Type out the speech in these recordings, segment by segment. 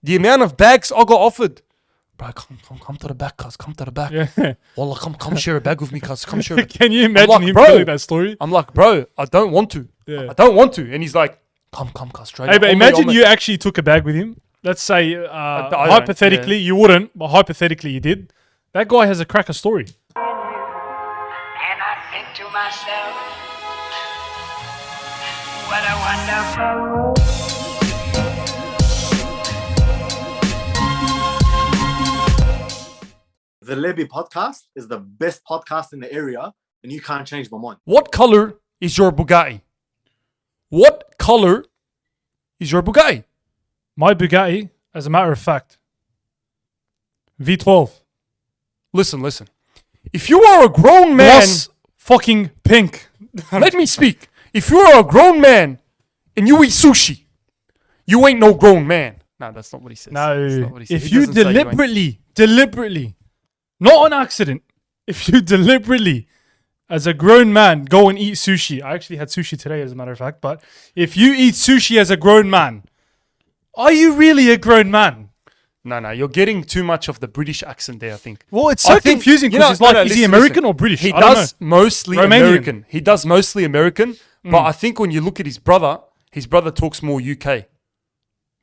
The amount of bags I got offered. Bro, come to the back, cuz. Come to the back. Yeah. Wallah, come share a bag with me, cuz. Come share it. Can you imagine like, him bro, telling that story? I'm like, bro, I don't want to. Yeah. I don't want to. And he's like, come, cuz. Straight Hey, up. but On me, imagine on me. you actually took a bag with him. Let's say, don't, hypothetically, you wouldn't, but hypothetically you did. That guy has a cracker story. And I think to myself, what a wonderful world. The Lebbie podcast is the best podcast in the area, and you can't change my mind. What color is your Bugatti? What color is your Bugatti? My Bugatti, as a matter of fact, V12. Listen. If you are a grown man, Gloss fucking pink. let me speak. If you are a grown man and you eat sushi, you ain't no grown man. No, that's not what he says. That's not No, what he says. if He you doesn't say ain't. deliberately, not on accident, if you deliberately, as a grown man, go and eat sushi. I actually had sushi today, as a matter of fact. But if you eat sushi as a grown man, are you really a grown man? No, you're getting too much of the British accent there, I think. Well, it's I so think- confusing you know, because it's like, no, is he listen, American listen. or British? He I don't does know. mostly Romanian. American. He does mostly American, but I think when you look at his brother talks more UK.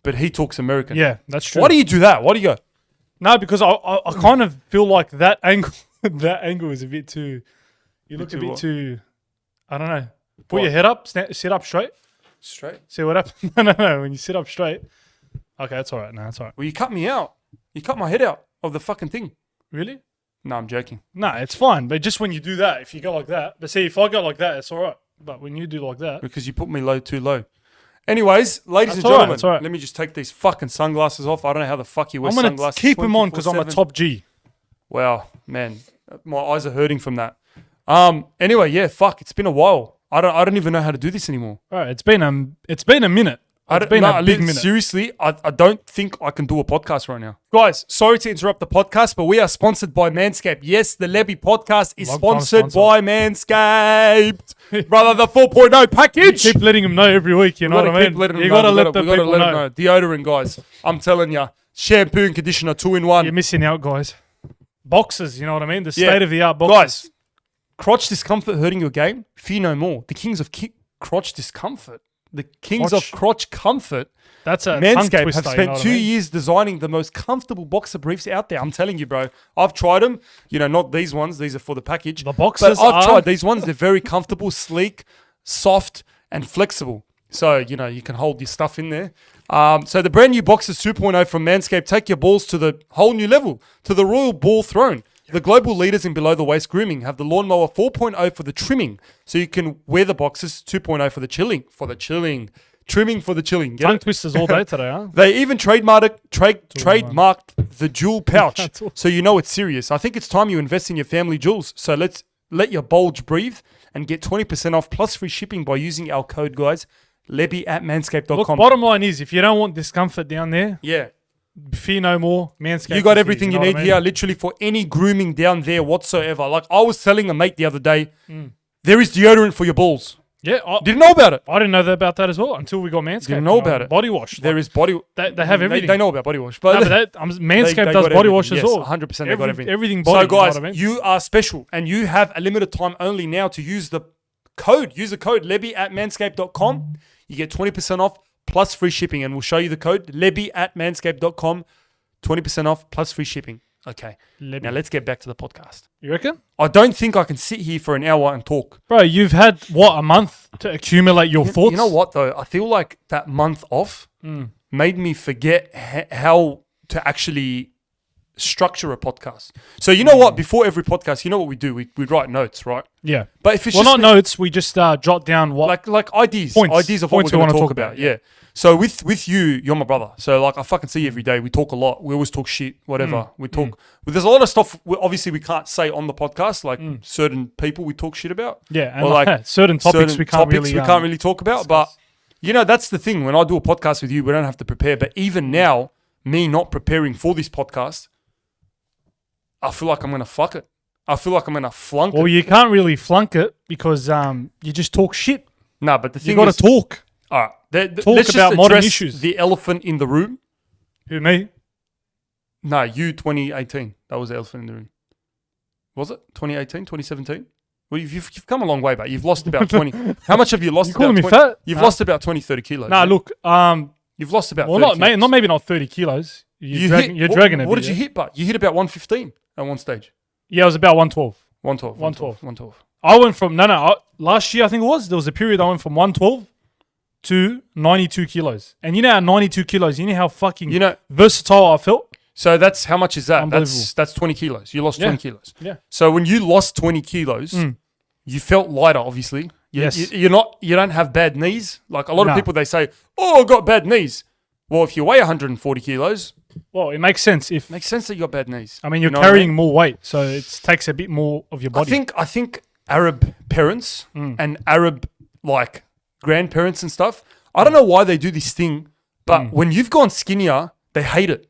But he talks American. Yeah, that's true. Why do you do that? Why do you go? No, because I kind of feel like that angle is a bit too. You look a too bit what? too. I don't know. Put What? your head up. Sit up straight. Straight. See what happens. No. When you sit up straight. Okay, that's all right. No, that's all right. Well, you cut me out. You cut my head out of the fucking thing. Really? No, I'm joking. No, it's fine. But just when you do that, if you go like that. But see, if I go like that, it's all right. But when you do like that. Because you put me too low. Anyways, ladies and That's all right, gentlemen, that's all right. let me just take these fucking sunglasses off. I don't know how the fuck you wear I'm going to sunglasses. keep them on because I'm a 24/7. top G. Wow, man, my eyes are hurting from that. Anyway, yeah, fuck, it's been a while. I don't even know how to do this anymore. All right, it's been a minute. It's been a big minute. Seriously, I don't think I can do a podcast right now. Guys, sorry to interrupt the podcast, but we are sponsored by Manscaped. Yes, the Lebbie podcast is Long-time sponsored sponsor. by Manscaped. Brother, the 4.0 package. Keep letting them know every week. You know what I mean? You got to let the people know. Deodorant, guys. I'm telling you. Shampoo and conditioner, 2-in-1. You're missing out, guys. Boxes, you know what I mean? The Yeah. state-of-the-art boxes. Guys, crotch discomfort hurting your game? Fear no more. The kings of crotch discomfort. The kings of crotch comfort. That's a tongue Manscaped twister, have you know spent what I 2 mean? years designing the most comfortable boxer briefs out there. I'm telling you, bro. I've tried them. You know, not these ones. These are for the package. The boxers But I've are- tried these ones. They're very comfortable, sleek, soft, and flexible. So, you know, you can hold your stuff in there. So the brand new Boxers 2.0 from Manscaped take your balls to the whole new level, to the royal ball throne. The global leaders in below-the-waist grooming have the Lawnmower 4.0 for the trimming, so you can wear the Boxers 2.0 for the chilling. Trimming for the chilling. Get Tongue it? twisters all day today, huh? They even trademarked the jewel pouch, That's all. so you know it's serious. I think it's time you invest in your family jewels. So let's let your bulge breathe and get 20% off plus free shipping by using our code, guys. Lebbie at manscaped.com. Look, bottom line is, if you don't want discomfort down there, Yeah. fear no more. Manscaped. You got is everything you know need what I here, mean? literally for any grooming down there whatsoever. Like I was telling a mate the other day, Mm. there is deodorant for your balls. Yeah, Didn't know about it. I didn't know about that as well until we got Manscaped. Didn't know about it. Body wash. There is body. They have everything. They know about body wash, No, but but Manscaped they does got body wash everything. as Yes, well. 100% they got everything. Everything body. So guys, you know what I mean? you are special, and you have a limited time only now to use the code. Use the code Lebbie at manscaped.com. You get 20% off plus free shipping, and we'll show you the code Lebbie at manscaped.com. 20% off plus free shipping. Okay. Lebbie. Now let's get back to the podcast. You reckon? I don't think I can sit here for an hour and talk. Bro, you've had, what, a month to accumulate your thoughts? You know what though? I feel like that month off made me forget how to actually structure a podcast. So you know what? Before every podcast, you know what we do? We write notes, right? Yeah. But if it's Well, just not notes. We just jot down what... like ideas, Points. ideas of what Points we're we going to wanna talk talk about. about, Yeah. So with you, you're my brother. So like I fucking see you every day. We talk a lot. We always talk shit, whatever. We talk. But there's a lot of stuff. Obviously, we can't say on the podcast. Like certain people, we talk shit about. Yeah, and Or like certain topics we can't really talk about. But you know, that's the thing. When I do a podcast with you, we don't have to prepare. But even now, me not preparing for this podcast, I feel like I'm gonna fuck it. I feel like I'm gonna flunk Well, it. you can't really flunk it because you just talk shit. Nah, but the You thing got to is, talk. all right, Talk let's just about modern address issues. the elephant in the room. Who, me? No, you 2018. That was the elephant in the room. Was it 2018, 2017? Well, you've come a long way, but you've lost about 20. How much have you lost? You calling about me 20, fat? You've Nah. lost about 20, 30 kilos. Nah, man. look. You've lost about Well, 30 kilos. not maybe not 30 kilos. You're dragging it. What did you hit, but? You hit about 115 at one stage. Yeah, it was about 112. 112. 112. 112. I went from last year I think it was. There was a period I went from 112 to 92 kilos. And you know how 92 kilos. You know how fucking versatile I felt. So that's how much is that? Unbelievable. That's 20 kilos. You lost 20 kilos. Yeah. So when you lost 20 kilos, you felt lighter, obviously. Yes. You don't have bad knees. Like a lot Nah. of people, they say, "Oh, I got bad knees." Well, if you weigh 140 kilos, Well, it makes sense if makes sense that you got bad knees. I mean you're You know what I carrying mean? more weight, so it takes a bit more of your body. I think Arab parents and Arab like grandparents and stuff. I don't know why they do this thing, but when you've gone skinnier, they hate it.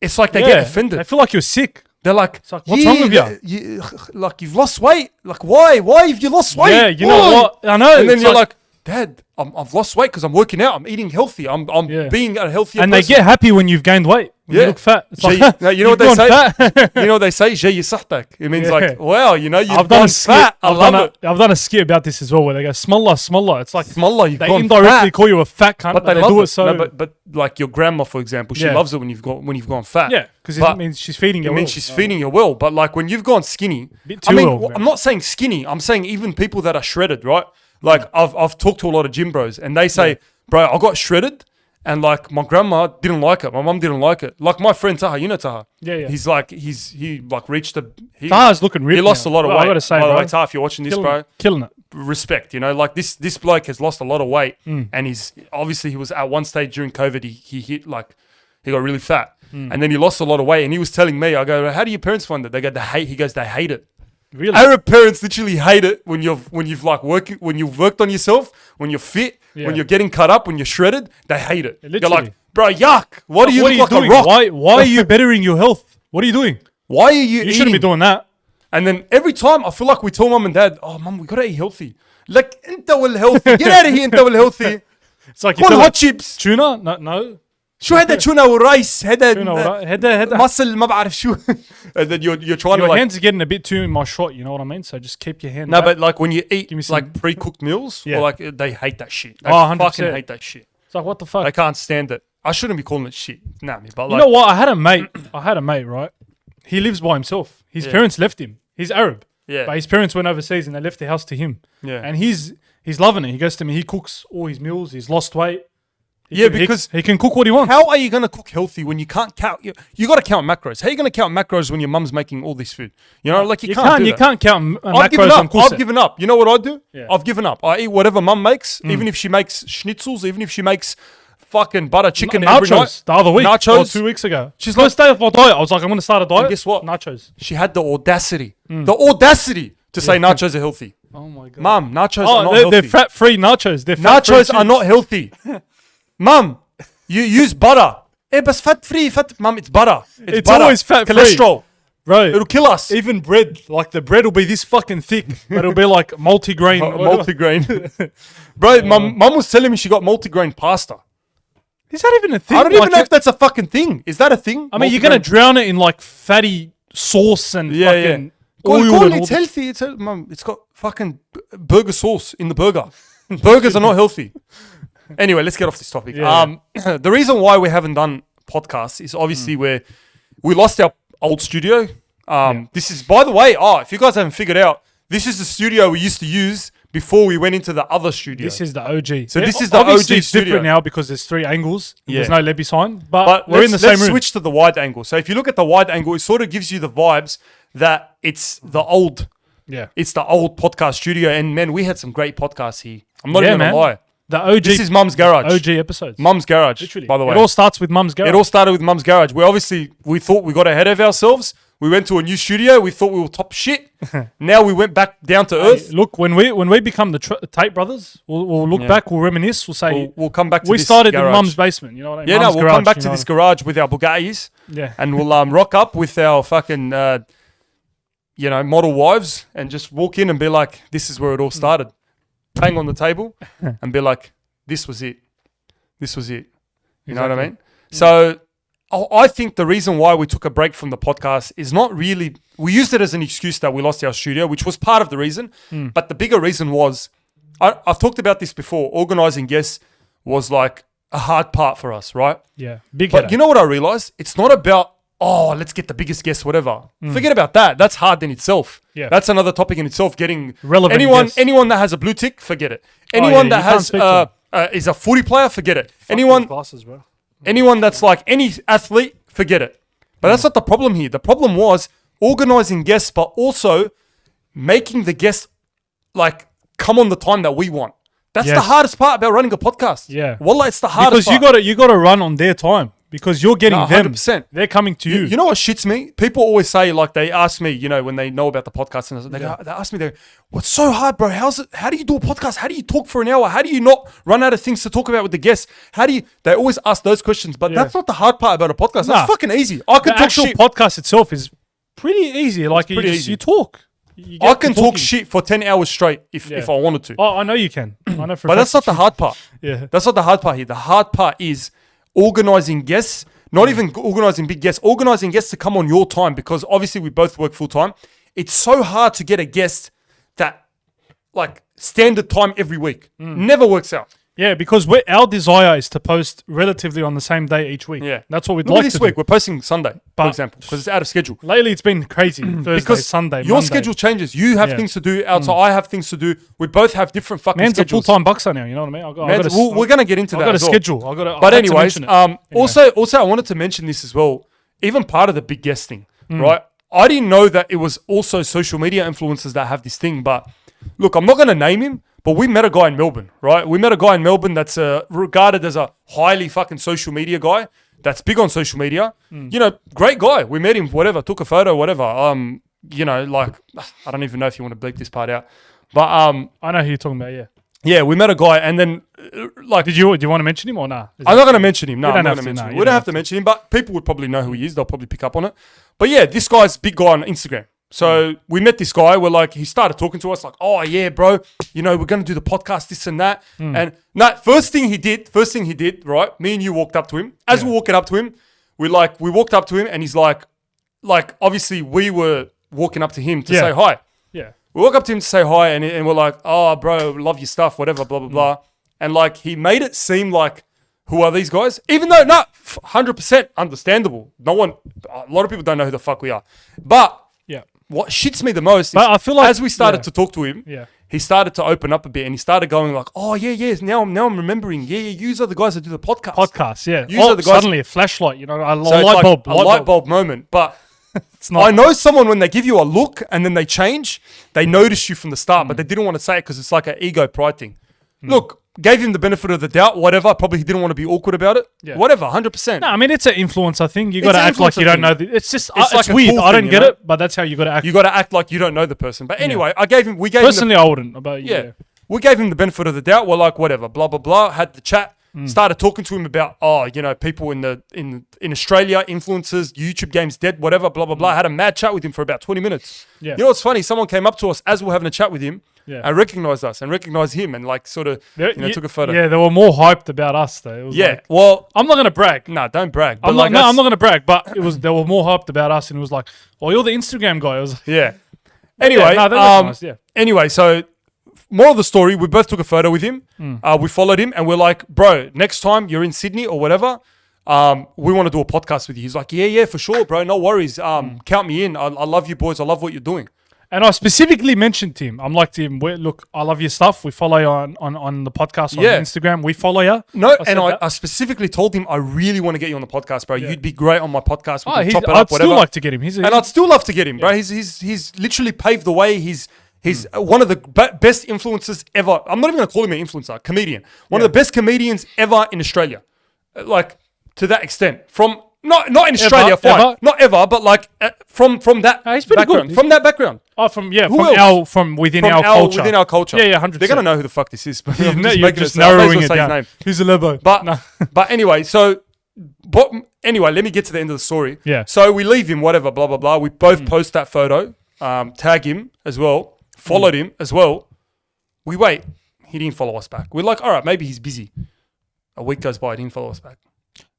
It's like they get offended. I feel like you're sick. They're like, like, what's wrong with you? Like you've lost weight. Like why? Why have you lost weight? Yeah, you know Why?" what? I know. And then it's you're like, Dad, I've lost weight because I'm working out. I'm eating healthy. I'm Yeah. being a healthier and person. they get happy when you've gained weight. When you look fat. It's like, Now, you know what they "You've say? gone fat." You know what they say? Jay yisahtak. It means Yeah. like, wow, you've I've done gone a skit. fat. I love it. I've done a skit about this as well, where they go "smallah, smallah." It's like Smallah, you've they gone indirectly fat. call you a fat cunt, But but they they love do it. it so. No, but like your grandma, for example, she Yeah. loves it when you've gone fat. yeah, because But it means she's feeding you. It means she's feeding you well. But like when you've gone skinny, Bit I too mean, well, man. I'm not saying skinny. I'm saying even people that are shredded, right? Like I've talked to a lot of gym bros, and they say, "Bro, I got shredded." And like my grandma didn't like it, my mum didn't like it. Like my friend Taha, you know Taha. Yeah. He's like he like reached a he, Taha's looking ripped he lost now. a lot of Well, weight. I gotta say, by the bro, way, Taha, if you're watching this, killing it. respect. You know, like this bloke has lost a lot of weight, and he's obviously he was at one stage during COVID. He hit like he got really fat, and then he lost a lot of weight. And he was telling me, I go, "How do your parents find it?" They go, "They hate." He goes, "They hate it." Really? Arab parents literally hate it when you've worked on yourself, when you're fit, Yeah. when you're getting cut up, when you're shredded. They hate it. You're Literally. like, bro, yuck. Why do you look like doing? a rock? Why are you bettering your health? What are you doing? Why are you You shouldn't be doing that. And then every time I feel like we tell mum and dad, "Oh, mum, we gotta eat healthy." Like, انت والhealthy. Get out of here, انت والhealthy. It's like you كل tell hot chips. tuna. No. شو هذا تونه ورايس هذا Tuna. Head. muscle ما بعرف شو. And then you're trying to Your like hands are getting a bit too in my shot. You know what I mean? So just keep your hand. no, back. but like when you eat Give me some- like pre-cooked meals, Yeah. or like they hate that shit. They Oh, fucking 100%. hate that shit. It's like what the fuck. They can't stand it. I shouldn't be calling it shit. Nah, me, but like You know what? I had a mate, right? He lives by himself. His parents left him. He's Arab. Yeah. But his parents went overseas and they left the house to him. Yeah. And he's loving it. He goes to me, he cooks all his meals, he's lost weight. Yeah, because he can cook what he wants. how are you going to cook healthy when you can't count? You got to count macros. How are you going to count macros when your mum's making all this food? You know, like you can't. Do you that. can't count I've given macros on up. course. I've given up. You know what I do? Yeah. I've given up. I eat whatever mum makes, even if she makes schnitzels, even if she makes fucking butter chicken every night. Nachos the other week. Nachos. Or 2 weeks ago. She's First day of my diet. I was like, I'm going to start a diet. guess what? Nachos. She had the audacity to say nachos are healthy. Oh my God. Mum, nachos are not they're healthy. fat-free nachos. They're Nachos fat-free are not healthy. Mum, you use butter. But fat free, Mum, it's butter. It's butter. always fat-free. Cholesterol. Bro, It'll kill us. even bread, like the bread will be this fucking thick, but it'll be like multigrain. Multigrain. Bro, my mum was telling me she got multigrain pasta. Is that even a thing? I don't even Like, know if that's a fucking thing. Is that a thing? I mean, you're gonna drown it in like fatty sauce and fucking oil Go on, and all it's this- healthy. Mum, it's got fucking burger sauce in the burger. Burgers are not healthy. Anyway, let's get off this topic. Yeah. The reason why we haven't done podcasts is obviously we lost our old studio. This is, by the way, if you guys haven't figured out, this is the studio we used to use before we went into the other studio. This is the OG. So this is the Obviously OG it's studio. different now because there's 3 angles. Yeah. There's no Lebbie sign, but, But we're in the same let's room. switch to the wide angle. So if you look at the wide angle, it sort of gives you the vibes that it's the old podcast studio. And man, we had some great podcasts here. I'm not even gonna lie. The OG. This is Mum's Garage. OG episodes. Mum's Garage. Literally. By the way, It all starts with Mum's Garage. it all started with Mum's Garage. We thought we got ahead of ourselves. We went to a new studio. We thought we were top shit. Now we went back down to earth. Look, when we become the Tate brothers, we'll look back, we'll reminisce, we'll say We'll come back to we this started garage. in Mum's basement. You know what I mean? Yeah, Mum's we'll come garage, back you to know this garage with our Bugattis. Yeah. And we'll rock up with our fucking, model wives and just walk in and be like, this is where it all started. Bang on the table and be like, this was it. This was it. You know what I Exactly. mean? So I think the reason why we took a break from the podcast is not really, we used it as an excuse that we lost our studio, which was part of the reason. But the bigger reason was, I've talked about this before, organizing guests was like a hard part for us, right? Yeah. Big But headache. you know what I realized? It's not about, let's get the biggest guest, whatever. Forget about that. That's hard in itself. Yeah. That's another topic in itself, getting Relevant guests. anyone that has a blue tick, forget it. yeah, Anyone you that can't has speak to is a footy player, forget it. Glasses, bro. Anyone that's like any athlete, forget it. But that's not the problem here. The problem was organizing guests, but also making the guests like come on the time that we want. That's the Yes. hardest part about running a podcast. Yeah. Wallah, it's the hardest Because part. you gotta run on their time because you're getting No, them. 100%. They're coming to you. You know what shits me? People always say, like, they ask me, you know, when they know about the podcast, and they ask me, they go, what's so hard, bro? How do you do a podcast? How do you talk for an hour? How do you not run out of things to talk about with the guests? They always ask those questions, but that's not the hard part about a podcast. Nah. That's fucking easy. I can the talk actual shit. podcast itself is pretty easy. Like pretty you, easy. you talk. You get I can to talk talking. shit for 10 hours straight if I wanted to. Oh, I know you can. I know for a But that's fact. not the hard part. Yeah. That's not the hard part here. The hard part is organizing guests, not even organizing big guests, organizing guests to come on your time, because obviously we both work full time. It's so hard to get a guest that like standard time every week. Never works out. Yeah, because our desire is to post relatively on the same day each week. Yeah. That's what we'd Look at like this to week. do. We're posting Sunday, for But- example, because it's out of schedule. Lately, it's been crazy. Thursday, Because Sunday, your Monday. schedule changes. You have Yeah. things to do outside. I have things to do. We both have different fucking Man's a schedules. full-time boxer now, you know what I mean? We're going to get into that I've got a as well. schedule. I've got to, But I had to anyways, mention it. Anyway. also I wanted to mention this as well. Even part of the big guest thing, Mm. right? I didn't know that it was also social media influencers that have this thing. But look, I'm not going to name him, but we met a guy in Melbourne, right? We met a guy in Melbourne that's regarded as a highly fucking social media guy. That's big on social media. Mm. You know, great guy. We met him, whatever, took a photo, whatever. You know, like, I don't even know if you want to bleep this part out. But I know who you're talking about, yeah. yeah, we met a guy, and then like, Do you want to mention him or nah? I'm not going to mention him. No, You I'm don't not have going to to, mention no, him. you We don't don't have have to to. mention him, but people would probably know who he is. They'll probably pick up on it. But yeah, this guy's a big guy on Instagram. So we met this guy. We're like, he started talking to us like, oh yeah, bro, you know, we're going to do the podcast, this and that. And no, first thing he did, right? Me and you walked up to him. As we're walking up to him, we walked up to him, and he's like obviously we were walking up to him to Yeah. say hi. Yeah. We walk up to him to say hi, and we're like, oh, bro, love your stuff, whatever, blah, blah, blah. And like, he made it seem like, who are these guys? Even though, 100% understandable. A lot of people don't know who the fuck we are. But Yeah. what shits me the most is, But I feel like- as we started yeah. to talk to him, Yeah. he started to open up a bit, and he started going like, oh, yeah, now I'm remembering. Yeah, you are the guys that do the podcast. Podcast, yeah. These are the guys- Suddenly a flashlight, you know, a So it's light like bulb. a light bulb moment. But It's not. I know someone, when they give you a look and then they change, they notice you from the start, but they didn't want to say it because it's like an ego pride thing. Look, gave him the benefit of the doubt, whatever. Probably he didn't want to be awkward about it. Yeah. Whatever, 100%. No, I mean, it's an influencer thing. You got to an act like you influencer don't know. thing. It's just, It's it's like a weird. cool I don't thing, get you know? it, but that's how you got to act. You got to act like you don't know the person. But anyway, we gave him Personally, I wouldn't. But yeah. We gave him the benefit of the doubt. We're like, whatever, blah, blah, blah. Had the chat. Started talking to him about, you know, people in Australia, influencers, YouTube games dead, whatever, blah, blah, blah. Had a mad chat with him for about 20 minutes. Yeah. You know what's funny? Someone came up to us as we were having a chat with him Yeah. and recognized us and recognized him and like sort of, took a photo. Yeah, they were more hyped about us though. It was Yeah. like- Well, I'm not gonna brag. no, don't brag. But I'm like not. No, that's- I'm not gonna brag. But it was they were more hyped about us, and it was like, "Oh, you're the Instagram guy." I was like, Yeah. Anyway, no, they recognized, yeah. Anyway, so moral of the story, we both took a photo with him. We followed him, and we're like, bro, next time you're in Sydney or whatever, we want to do a podcast with you. He's like, yeah, for sure, bro. No worries. Count me in. I love you, boys. I love what you're doing. And I specifically mentioned to him, I'm like to him, look, I love your stuff. We follow you on the podcast on Yeah. Instagram. We follow you. No, said and that. I specifically told him I really want to get you on the podcast, bro. You'd be great on my podcast. We can Oh, chop it I'd up, whatever. still like to get him. And I'd still love to get him, bro. He's literally paved the way. He's one of the best influencers ever. I'm not even going to call him an influencer, comedian. One of the best comedians ever in Australia. Like, to that extent. From, not in Australia, fine. ever? Not ever, but like, from that he's pretty background. good. From that background. Oh, from else? within From our culture. Within our culture. Yeah, 100%. They're going to know who the fuck this is. But I'm No, just you're making just it sound- I may as narrowing well it say his down. name. Who's a Lebbo? But No. but anyway, so let me get to the end of the story. Yeah. So we leave him, whatever, blah blah blah. We both post that photo, tag him as well, followed him as well. We wait. He didn't follow us back. We're like, all right, maybe he's busy. A week goes by, he didn't follow us back.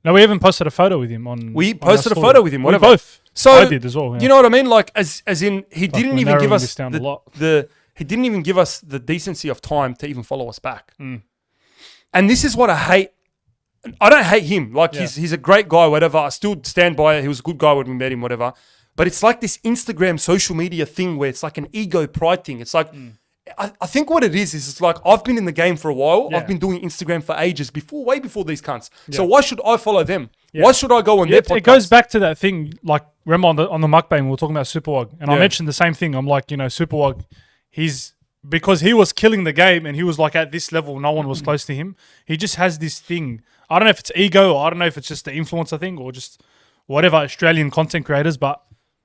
No, we haven't posted a photo with him on. We on our posted a story. photo with him. We Whatever. both. So I did as well. Yeah. you know what I mean? Like as in he didn't we're even give narrowing us this down a lot. he didn't even give us the decency of time to even follow us back. And this is what I hate. I don't hate him. Like he's a great guy, whatever. I still stand by it. He was a good guy when we met him, whatever. But it's like this Instagram social media thing where it's like an ego pride thing. It's like I think what it is it's like I've been in the game for a while. Yeah. I've been doing Instagram for ages way before these cunts. So why should I follow them? Yeah. Why should I go on their podcast? It goes back to that thing, like, remember on the mukbang, we were talking about Superwog, and I Yeah. mentioned the same thing. I'm like, Superwog, because he was killing the game and he was like at this level, no one was close to him. He just has this thing. I don't know if it's ego, or I don't know if it's just the influencer thing, or just whatever Australian content creators, but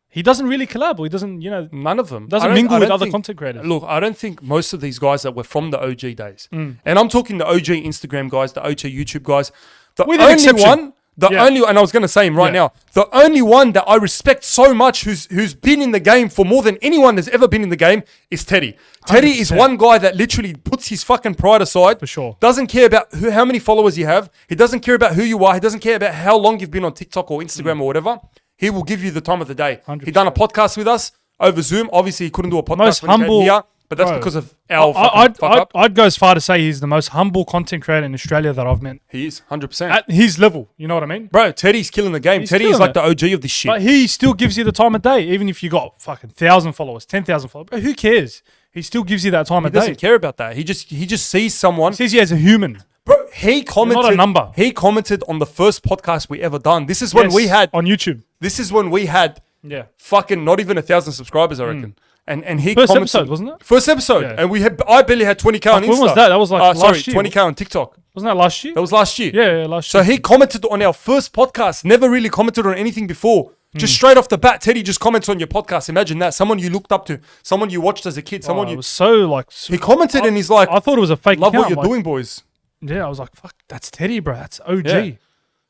he doesn't really collab, or he doesn't, None of them. doesn't I don't- mingle I with don't other think- content creators. Look, I don't think most of these guys that were from the OG days, and I'm talking the OG Instagram guys, the OG YouTube guys, the With an only exception. one, and I was going to say him right Yeah. now, the only one that I respect so much who's been in the game for more than anyone that's ever been in the game is Teddy. Teddy is 100%. one guy that literally puts his fucking pride aside. For sure. Doesn't care about how many followers you have. He doesn't care about who you are. He doesn't care about how long you've been on TikTok or Instagram or whatever. He will give you the time of the day. 100%. He done a podcast with us over Zoom. Obviously, he couldn't do a podcast Most when he humble- came here, but that's Bro, because of our fucking fuck up. I'd go as far to say he's the most humble content creator in Australia that I've met. He is 100%. At his level, you know what I mean? Bro, Teddy's killing the game. He's Teddy is killing like it. the OG of this shit. But he still gives you the time of day, even if you got fucking 1,000 followers, 10,000 followers. Bro, who cares? He still gives you that time He of day. doesn't care about that. He just sees someone. He sees you as a human. Bro, he commented. not a number. He commented on the first podcast we ever done. This is when we had. on YouTube. This is when we had Yeah. fucking not even 1,000 subscribers, I reckon. And he First commented, episode, wasn't it? First episode, Yeah. and I barely had 20k on Insta. When was that? That was like sorry, last year. 20k on TikTok. Wasn't that last year? That was last year. Yeah, last So year. he commented on our first podcast. Never really commented on anything before. Just straight off the bat, Teddy just comments on your podcast. Imagine that. Someone you looked up to, someone you watched as a kid, someone it you. was so like. He commented and he's like, I thought it was a fake "Love account. what you're like, doing, boys." Yeah, I was like, fuck, that's Teddy, bro. That's OG. Yeah.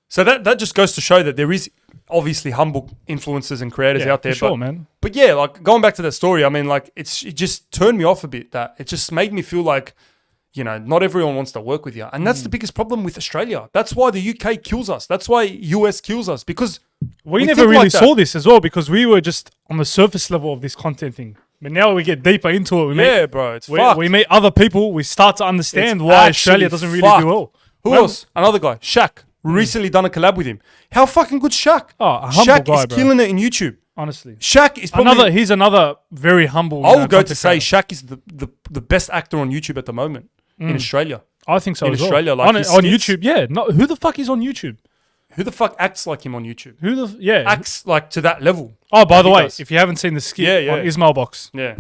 So that just goes to show that there is obviously humble influencers and creators Yeah, out there. for sure, but, man. But yeah, like going back to that story, I mean, like it just turned me off a bit. That it just made me feel like, not everyone wants to work with you, and that's the biggest problem with Australia. That's why the UK kills us. That's why US kills us because We we never think really like that. saw this as well because we were just on the surface level of this content thing. But now we get deeper into it. We yeah, meet, bro, it's we, fucked. we meet other people. We start to understand It's why Australia actually doesn't really fucked. do well. Who Well, else? Another guy, Shaq. Recently done a collab with him. How fucking good Shaq? Oh, a humble Shaq guy, is bro. killing it in YouTube. Honestly, Shaq is probably. he's another very humble. I would go to content say creator. Shaq is the best actor on YouTube at the moment in Australia. I think so in as well. Australia, like on his skits. YouTube. Yeah, who the fuck is on YouTube? Who the fuck acts like him on YouTube? Yeah. Acts like to that level. Oh, by the he way, does. if you haven't seen the skit Yeah. on Ismail Box, Yeah.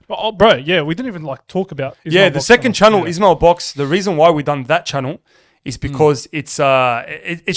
oh, bro, yeah, we didn't even like talk about. Ismail Yeah, the Box second channel, Yeah. Ismail Box, the reason why we done that channel is because it's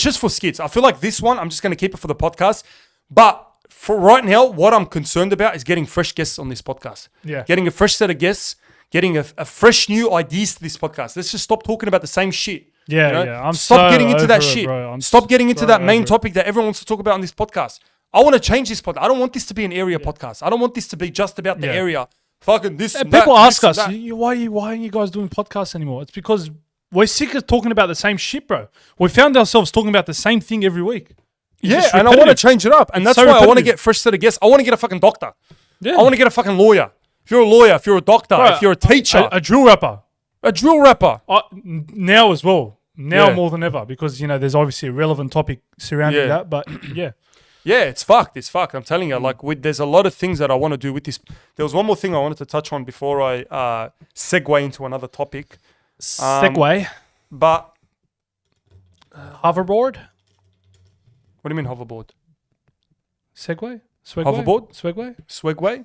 just for skits. I feel like this one, I'm just going to keep it for the podcast. But for right now, what I'm concerned about is getting fresh guests on this podcast. Yeah. Getting a fresh set of guests, getting a fresh new ideas to this podcast. Let's just stop talking about the same shit. Yeah, yeah. I'm Stop so getting into that over it, shit. bro. I'm Stop getting into so that main over it. topic that everyone wants to talk about on this podcast. I want to change this podcast. I don't want this to be an area podcast. I don't want this to be just about the Yeah. area. Fucking this. And and people that, ask this us, and that. why aren't you guys doing podcasts anymore? It's because we're sick of talking about the same shit, bro. We found ourselves talking about the same thing every week. It's Yeah, just and I want to repetitive. change it up. And that's so why I want to repetitive. get fresh set of guests. I want to get a fucking doctor. Yeah. I want to get a fucking lawyer. If you're a lawyer, if you're a doctor, Bro, if you're a teacher, a drill rapper. a drill rapper. Now as well. Now Yeah. more than ever because, there's obviously a relevant topic surrounding Yeah. that. But, yeah. Yeah, it's fucked. It's fucked. I'm telling you, like, there's a lot of things that I want to do with this. There was one more thing I wanted to touch on before I segue into another topic. Segway. But Hoverboard. what do you mean hoverboard? Segway? Swegway? Hoverboard? Swegway? Swegway?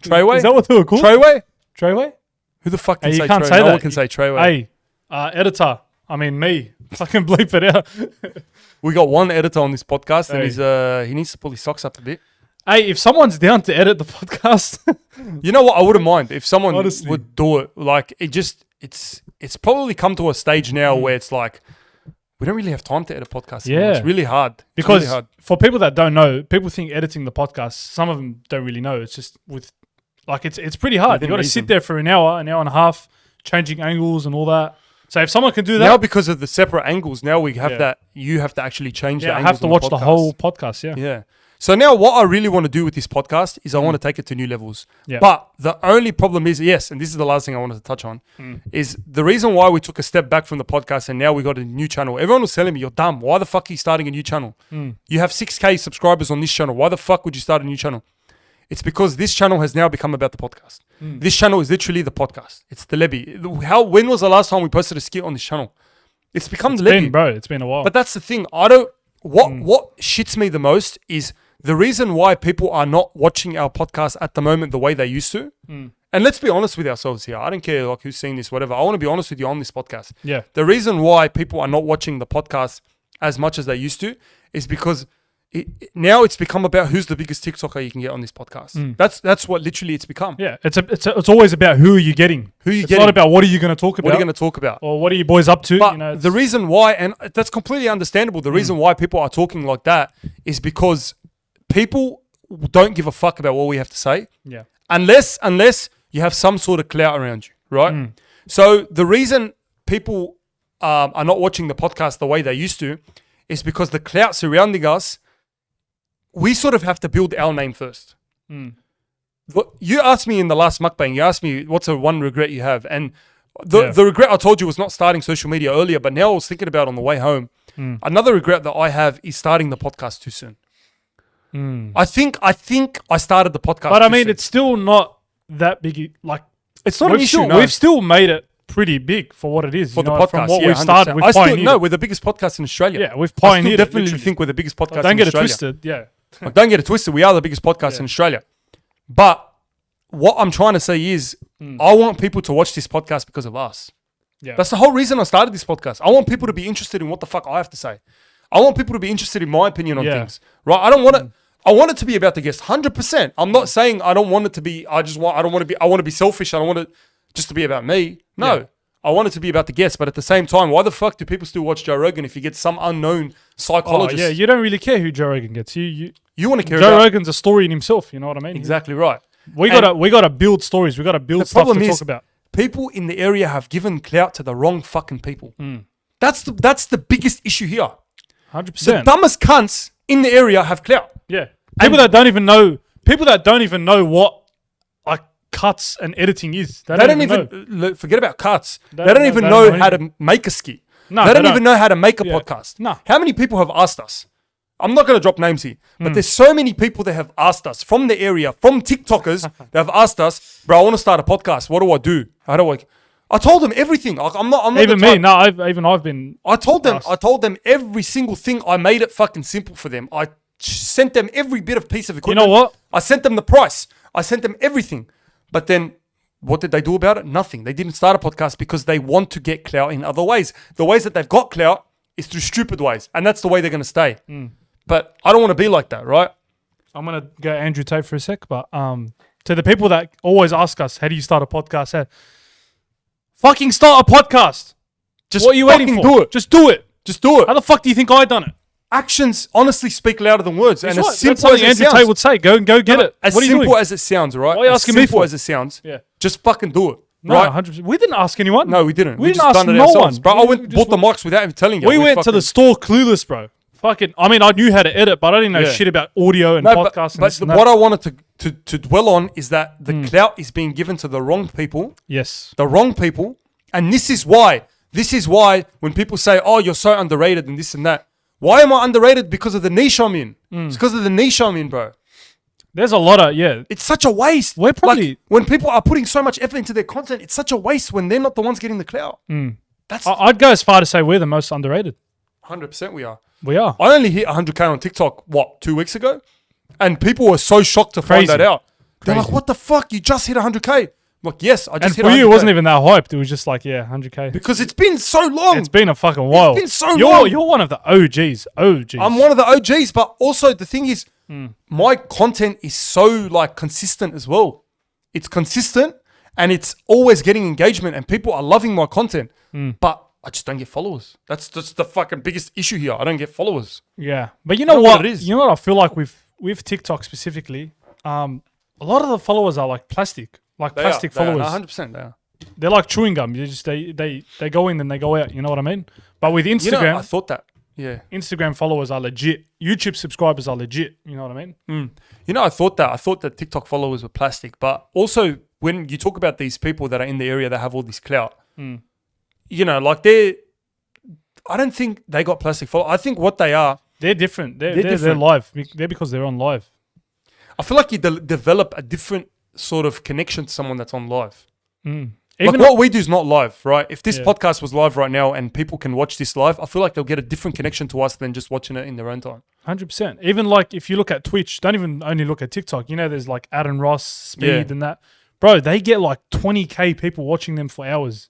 Treyway? Is that what they were called? Treyway? Treyway? Who the fuck can Hey, you say can't Treyway? say No that. one can say Treyway. Hey, editor. I mean, me. Fucking bleep it out. We got one editor on this podcast, and Hey. he needs to pull his socks up a bit. Hey, if someone's down to edit the podcast, You know what? I wouldn't mind if someone Honestly. would do it. Like it's probably come to a stage now where it's like we don't really have time to edit podcasts. anymore. Yeah. It's really hard. It's because really hard. for people that don't know, people think editing the podcast. Some of them don't really know. It's just it's pretty hard. You Within got to reason. sit there for an hour and a half, changing angles and all that. So if someone can do that, Now, because of the separate angles, now we have Yeah. that. You have to actually change the I angles. have to on watch the podcast. whole podcast. Yeah. Yeah. So now what I really want to do with this podcast is I want to take it to new levels. Yeah. But the only problem is, yes, and this is the last thing I wanted to touch on, is the reason why we took a step back from the podcast and now we got a new channel. Everyone was telling me, you're dumb. Why the fuck are you starting a new channel? You have 6K subscribers on this channel. Why the fuck would you start a new channel? It's because this channel has now become about the podcast. This channel is literally the podcast. It's the Lebbie. When was the last time we posted a skit on this channel? It's become the Lebbie. Bro, it's been a while. But that's the thing. What shits me the most is the reason why people are not watching our podcast at the moment the way they used to. And let's be honest with ourselves here. I don't care like who's seen this, whatever. I want to be honest with you on this podcast. Yeah. The reason why people are not watching the podcast as much as they used to is because now it's become about who's the biggest TikToker you can get on this podcast. That's what literally it's become. Yeah, it's always about who are you getting. Who are you It's getting? not about what are you going to talk about. What are you going to talk about? Or what are you boys up to? But You know, the reason why, and that's completely understandable, the reason why people are talking like that is because people don't give a fuck about what we have to say. Yeah. Unless you have some sort of clout around you, right? So the reason people are not watching the podcast the way they used to is because the clout surrounding us, we sort of have to build our name first. You asked me in the last mukbang, you asked me what's the one regret you have, and the regret I told you was not starting social media earlier, but now I was thinking about on the way home. Another regret that I have is starting the podcast too soon. I think I started the podcast. But I too mean, soon. it's still not that big. Like, It's not an issue. No. We've still made it pretty big for what it is. For you the know, podcast, from what yeah, we've 100%. started, we've I still pioneered no, it. we're the biggest podcast in Australia. Yeah, we've I still pioneered it, definitely literally. think we're the biggest podcast. Don't in get it Australia. twisted. Yeah. Like, don't get it twisted. We are the biggest podcast in Australia. But what I'm trying to say is, I want people to watch this podcast because of us. Yeah. That's the whole reason I started this podcast. I want people to be interested in what the fuck I have to say. I want people to be interested in my opinion on things. Right? I don't want it. I want it to be about the guest, 100%. I'm not saying I don't want it to be. I want to be selfish. I don't want it just to be about me. No. Yeah. I want it to be about the guests, but at the same time, why the fuck do people still watch Joe Rogan if you get some unknown psychologist? Oh, yeah, you don't really care who Joe Rogan gets. You want to care Joe about Rogan's a story in himself. You know what I mean? exactly right. We gotta build stories. We gotta build stuff to talk about. People in the area have given clout to the wrong fucking people. That's the biggest issue here. 100%. The dumbest cunts in the area have clout. Yeah. People that don't even know what like cuts and editing is. They don't even know. look, forget about cuts. They don't don't know- even they know don't know how to make a skit. No, they they don't don't. even know how to make a Yeah. podcast. No. How many people have asked us? I'm not going to drop names here, but there's so many people that have asked us from the area, from TikTokers, that have asked us, bro, I want to start a podcast. What do I do? How do I told them everything. Like, I'm not Even the me. type- No, I've been. I told asked. them every single thing. I made it fucking simple for them. I sent them every bit of piece of You equipment. know what? I sent them the price. I sent them everything. But then what did they do about it? Nothing. They didn't start a podcast because they want to get clout in other ways. The ways that they've got clout is through stupid ways. And that's the way they're going to stay. But I don't want to be like that, right? I'm gonna go Andrew Tate for a sec, but to the people that always ask us, how do you start a podcast? Fucking start a podcast. Just What are you waiting fucking for? do it. Just do it. Just do it. How the fuck do you think I done it? Actions honestly speak louder than words. And That's as simple something as it Andrew sounds, Tate would say. Go get it. as What are you simple doing? as it sounds, right? Why are you as asking me simple for? as it sounds, Yeah. just fucking do it. No, right? 100%. We didn't ask anyone. No, we didn't. We didn't just ask done it no ourselves, one. bro. I We went just bought the mics without even telling you. We went to the store clueless, bro. Fucking. I mean, I knew how to edit, but I didn't know Yeah. shit about audio and No, podcasts. and but this and that. what I wanted to dwell on is that the clout is being given to the wrong people, Yes. and this is why when people say, "Oh, you're so underrated," and this and that, why am I underrated? Because of the niche I'm in. It's because of the niche I'm in, bro. There's a lot of yeah. It's such a waste. We're probably- like, when people are putting so much effort into their content, it's such a waste when they're not the ones getting the clout. That's I'd go as far to say we're the most underrated. 100% we are. We are. I only hit 100K on TikTok, 2 weeks ago? And people were so shocked to find Crazy. that out. They're Crazy. like, what the fuck? You just hit 100K. I'm like, yes, I And just hit for 100K. you, it wasn't even that hyped. It was just like, yeah, 100K. Because it's been so long. It's been a fucking while. been so you're, long. You're one of the OGs. I'm one of the OGs, but also the thing is, my content is so like consistent as well. It's consistent and it's always getting engagement and people are loving my content. But I just don't get followers. That's just the fucking biggest issue here. I don't get followers. Yeah. But you know That's what? what it is. You know what I feel like with TikTok specifically? A lot of the followers are like plastic. Like plastic They are. followers. 100% they are. They're like chewing gum. You just they go in and they go out. You know what I mean? But with Instagram, You know, I thought that. Yeah. Instagram followers are legit. YouTube subscribers are legit. You know what I mean? You know, I thought that TikTok followers were plastic, but also when you talk about these people that are in the area that have all this clout, you know, like I don't think they got plastic followers. I think what they are, They're different. They're different. live. They're because they're on live. I feel like you develop a different sort of connection to someone that's on live. Even Like what we do is not live, right? If this Yeah. podcast was live right now and people can watch this live, I feel like they'll get a different connection to us than just watching it in their own time. 100%. Even like if you look at Twitch, don't even only look at TikTok. You know, there's like Adam Ross, Speed, Yeah. and that. Bro, they get like 20K people watching them for hours,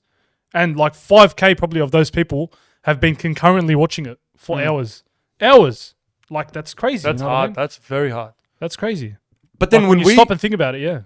and like 5K probably of those people have been concurrently watching it for hours. Hours. Like that's crazy. That's you know what I hard. mean? That's very hard. That's crazy. But then Like, when you we stop and think about it, yeah.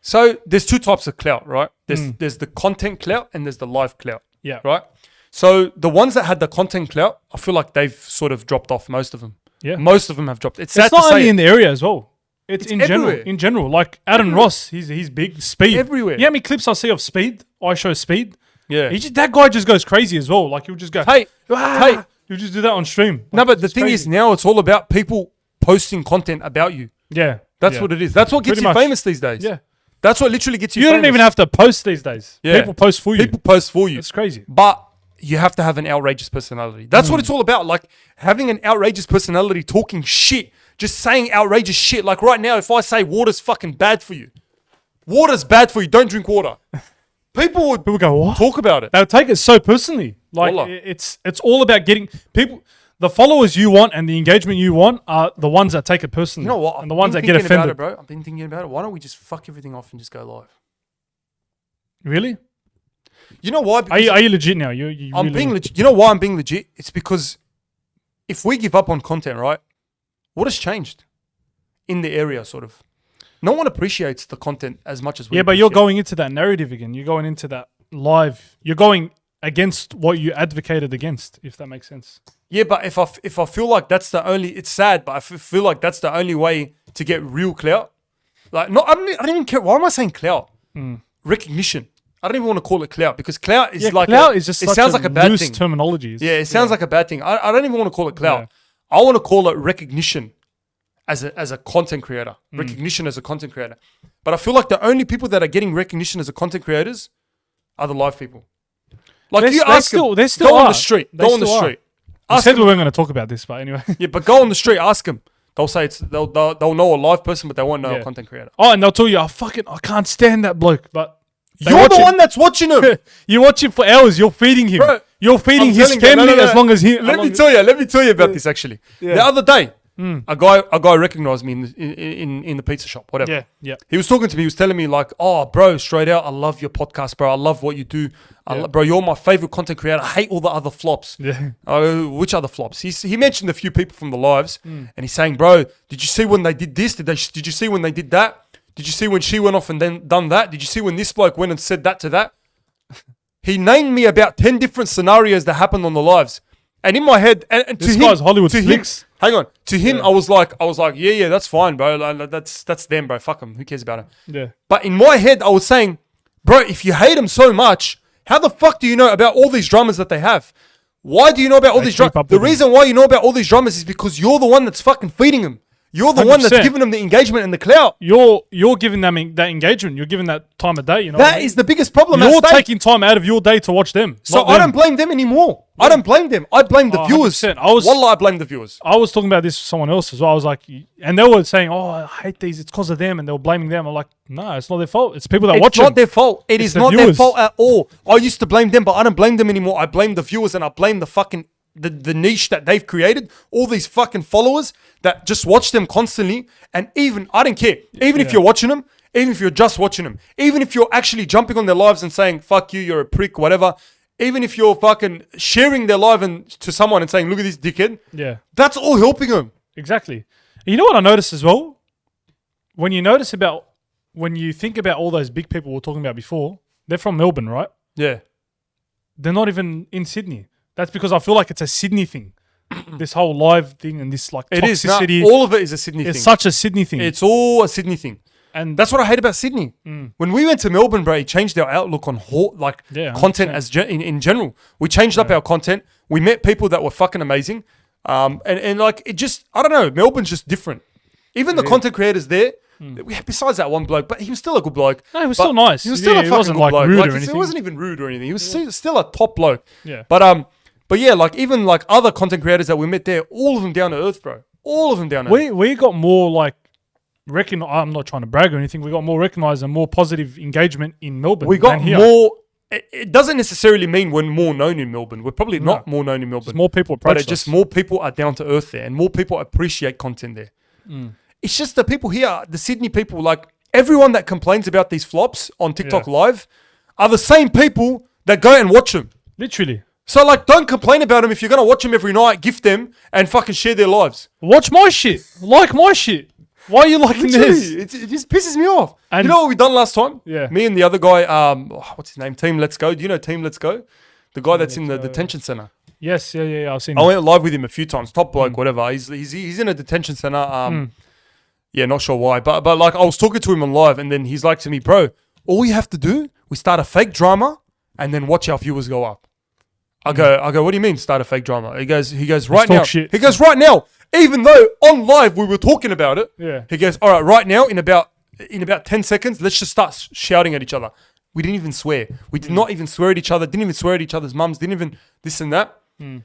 So there's two types of clout, right? There's the content clout and there's the live clout. Yeah. Right? So the ones that had the content clout, I feel like they've sort of dropped off, most of them. Yeah. Most of them have dropped. It's sad It's not to say only it. in the area as well. It's in general. everywhere. In general, like Adam Ross, he's big. Speed Everywhere. You know how many clips I see of Speed? I show Speed. Yeah. That guy just goes crazy as well. Like he'll just go. Hey, "Ah!" He'll just do that on stream. no, Like, but the it's thing is crazy. now it's all about people posting content about you. Yeah, That's yeah. what it is. That's what gets Pretty you much. famous these days. Yeah, That's what literally gets you you famous. don't even have to post these days. Yeah. People post for you. People post for you. It's crazy. But you have to have an outrageous personality. That's what it's all about. Like having an outrageous personality, talking shit, just saying outrageous shit. Like right now, if I say water's fucking bad for you, water's bad for you, don't drink water. People would People go, what? talk about it. They'll take it so personally. Like Wallah. it's all about getting people. The followers you want and the engagement you want are the ones that take it personally. You know what? And the ones that I've get been thinking about offended. it, bro. I've been thinking about it. Why don't we just fuck everything off and just go live? Really? You know why? Because Are you legit now? You I'm really being legit. You know why I'm being legit? It's because if we give up on content, right? What has changed in the area, sort of? No one appreciates the content as much as we. Yeah, but you're appreciate. going into that narrative again. You're going into that live. You're going against what you advocated against, if that makes sense. Yeah, but if I feel like that's the only, it's sad, but I feel like that's the only way to get real clout. Like, no, I don't even care. Why am I saying clout? Recognition. I don't even want to call it clout because clout is like clout is just it such sounds a like a bad loose thing. terminology. Yeah, it sounds like a bad thing. I don't even want to call it clout. Yeah. I want to call it recognition as a content creator. Recognition as a content creator. But I feel like the only people that are getting recognition as a content creators are the live people. Like They- you they ask still- them, they still go on are. the street. They Go on the still are. street. I Ask said them, we weren't going to talk about this, but anyway. yeah, but go on the street. Ask them. They'll say they'll know a live person, but they won't know Yeah. a content creator. Oh, and they'll tell you, I can't stand that bloke. But they You're watch the him- one that's watching him. You watch him for hours. You're feeding him. Bro, You're feeding I'm his telling you, family no. as long as he. Let me tell you about this actually. The other day, a guy recognized me in the pizza shop, whatever. Yeah, yeah. He was talking to me. He was telling me like, "Oh, bro, straight out, I love your podcast, bro. I love what you do, bro. You're my favorite content creator. I hate all the other flops." Yeah. Oh, which other flops? He mentioned a few people from the lives, and he's saying, "Bro, did you see when they did this? Did you see when they did that? Did you see when she went off and then done that? Did you see when this bloke went and said that to that?" He named me about 10 different scenarios that happened on the lives, and in my head, and to This him, guy's Hollywood to him, flicks. hang on, to him, I was like, yeah, that's fine, bro. Like, that's them, bro. Fuck them. Who cares about it? Yeah. But in my head, I was saying, bro, if you hate them so much, how the fuck do you know about all these dramas that they have? Why do you know about all these keep dramas? up The with them. reason why you know about all these dramas is because you're the one that's fucking feeding them. You're the one that's 100%. giving them the engagement and the clout. You're giving them that engagement. You're giving that time of day. You know. what I That mean? is the biggest problem. You're at stake. taking time out of your day to watch them. So not I them. don't blame them anymore. I don't blame them. I blame the Oh, viewers. 100%. Wallah, I blame the viewers. I was talking about this with someone else as well. I was like, and they were saying, "Oh, I hate these. It's because of them," and they were blaming them. I'm like, no, it's not their fault. It's people that It's watch not them. their fault. It It's is the not their viewers. fault at all. I used to blame them, but I don't blame them anymore. I blame the viewers and I blame the fucking the niche that they've created. All these fucking followers that just watch them constantly. And even I don't care. Even if you're watching them, even if you're just watching them, even if you're actually jumping on their lives and saying "fuck you," you're a prick, whatever. Even if you're fucking sharing their live to someone and saying, "Look at this dickhead," Yeah, that's all helping them. exactly. You know what I noticed as well? When you think about all those big people we were talking about before, they're from Melbourne, right? Yeah. They're not even in Sydney. That's because I feel like it's a Sydney thing. This whole live thing and this like It is. Nah, toxicity. all of it is a Sydney it's thing. such a Sydney thing. It's all a Sydney thing. And That's what I hate about Sydney. When we went to Melbourne, bro, it changed our outlook on content 100%. as in general. We changed up our content. We met people that were fucking amazing. And like it just, I don't know, Melbourne's just different. Even the content creators there, besides that one bloke, but he was still a good bloke. No, he was But still nice. He was still a he fucking wasn't good like bloke. rude Like, or anything. He wasn't even rude or anything. He was still a top bloke. Yeah. But yeah, like even like other content creators that we met there, all of them down to earth, bro. All of them down to earth. We got more like I'm not trying to brag or anything. We got more recognized and more positive engagement in Melbourne. We got than here. more. It doesn't necessarily mean we're more known in Melbourne. We're probably not more known in Melbourne. Just more people but approach it's just us. more people are down to earth there, and more people appreciate content there. It's just the people here, the Sydney people, like everyone that complains about these flops on TikTok Live, are the same people that go and watch them. Literally. So like, don't complain about them if you're gonna watch them every night. Gift them and fucking share their lives. Watch my shit. Like my shit. Why are you liking this? It just pisses me off. And- you know what we done last time? Yeah. Me and the other guy, what's his name? Team Let's Go. Do you know Team Let's Go? The guy that's in the detention center. Yes, yeah. I've seen I it. went live with him a few times. Top bloke, whatever. He's in a detention center. Yeah, not sure why, but like I was talking to him on live, and then he's like to me, bro, all you have to do, we start a fake drama, and then watch our viewers go up. I go, what do you mean start a fake drama? He goes, right talk now. shit. He goes, right now. Even though on live we were talking about it. Yeah. He goes, all right now in about 10 seconds, let's just start shouting at each other. We didn't even swear. We did not even swear at each other. Didn't even swear at each other's mums. Didn't even this and that.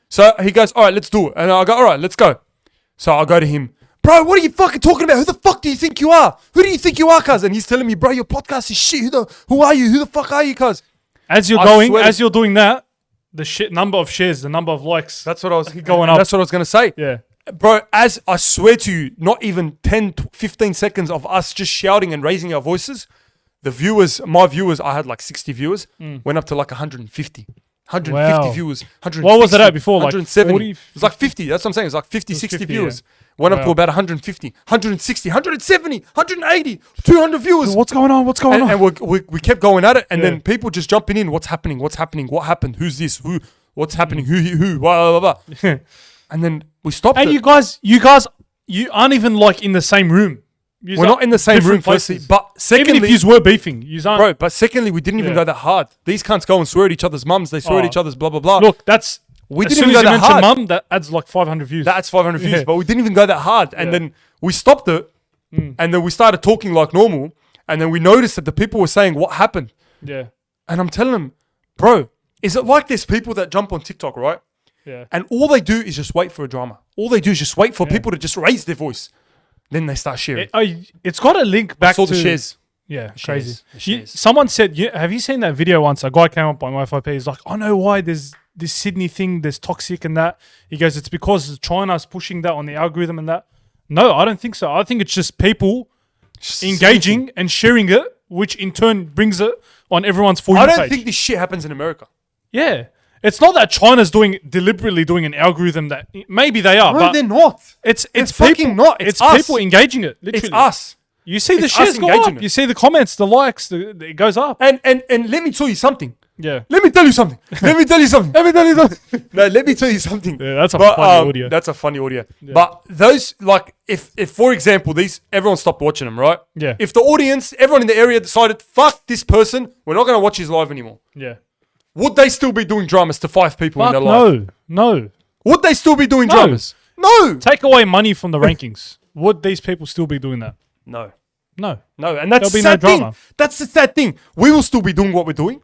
So he goes, all right, let's do it. And I go, all right, let's go. So I go to him. Bro, what are you fucking talking about? Who the fuck do you think you are? Who do you think you are, cuz? And he's telling me, bro, your podcast is shit. Who are you? Who the fuck are you, cuz? As you're doing that, the number of shares, the number of likes. That's what I was going up. That's what I was gonna say. Yeah. Bro, as I swear to you, not even 10, 15 seconds of us just shouting and raising our voices, my viewers, I had like 60 viewers, went up to like 150. 150 Wow. viewers. 160, What was it at before? Like 170. 40, It was like 50. That's what I'm saying. It was like 50, 60 50, viewers. yeah. Went up to Wow. about 150, 160, 170, 180, 200 viewers. What's going on? What's going on? And we kept going at it, and Yeah. then people just jumping in. What's happening? What's happening? What happened? Who's this? Who? What's happening? Who? Blah, blah, blah. And then we stopped And it. you guys, you aren't even like in the same room. Yous We're are not in the same room, different firstly. places. But secondly, Even if you were beefing, you aren't. bro, but secondly, we didn't even Yeah. go that hard. These cunts go and swear at each other's mums. They swear at Oh. each other's blah, blah, blah. Look, that's we as didn't soon even as go you that mention hard. mum, that adds like 500 views. That's 500 views, Yeah. but we didn't even go that hard. And then we stopped it, and then we started talking like normal. And then we noticed that the people were saying, what happened? yeah, And I'm telling them, bro, is it like there's people that jump on TikTok, right? yeah. And all they do is just wait for a drama. All they do is just wait for people to just raise their voice. Then they start sharing. It's got a link back Saw to the shares. Yeah, shares, crazy. the shares. Someone said, have you seen that video once? A guy came up on my FYP. He's like, I know why there's this Sydney thing, there's toxic and that. He goes, it's because China's pushing that on the algorithm and that. No, I don't think so. I think it's just people engaging and sharing it, which in turn brings it on everyone's For You I don't page. think this shit happens in America. Yeah. It's not that China's deliberately doing an algorithm that maybe they are, No, but they're not. it's fucking people, not. It's us. people engaging it. Literally. It's us. You see the It's us shares go engaging up. it. You see the comments, the likes, it goes up. And let me tell you something. Yeah. Let me tell you something. Let me tell you something. Let me tell you something. No, let me tell you something. Yeah, that's a funny audio. That's a funny audio. But those, like, if for example, everyone stopped watching them, right? Yeah. If the audience, everyone in the area decided, fuck this person, we're not going to watch his live anymore. Yeah. Would they still be doing dramas to 5 people in Fuck their life? no. Would they still be doing No. dramas? No. Take away money from the rankings. Would these people still be doing that? No. No. No. And that's the There'll be no sad drama. thing. That's the sad thing. We will still be doing what we're doing.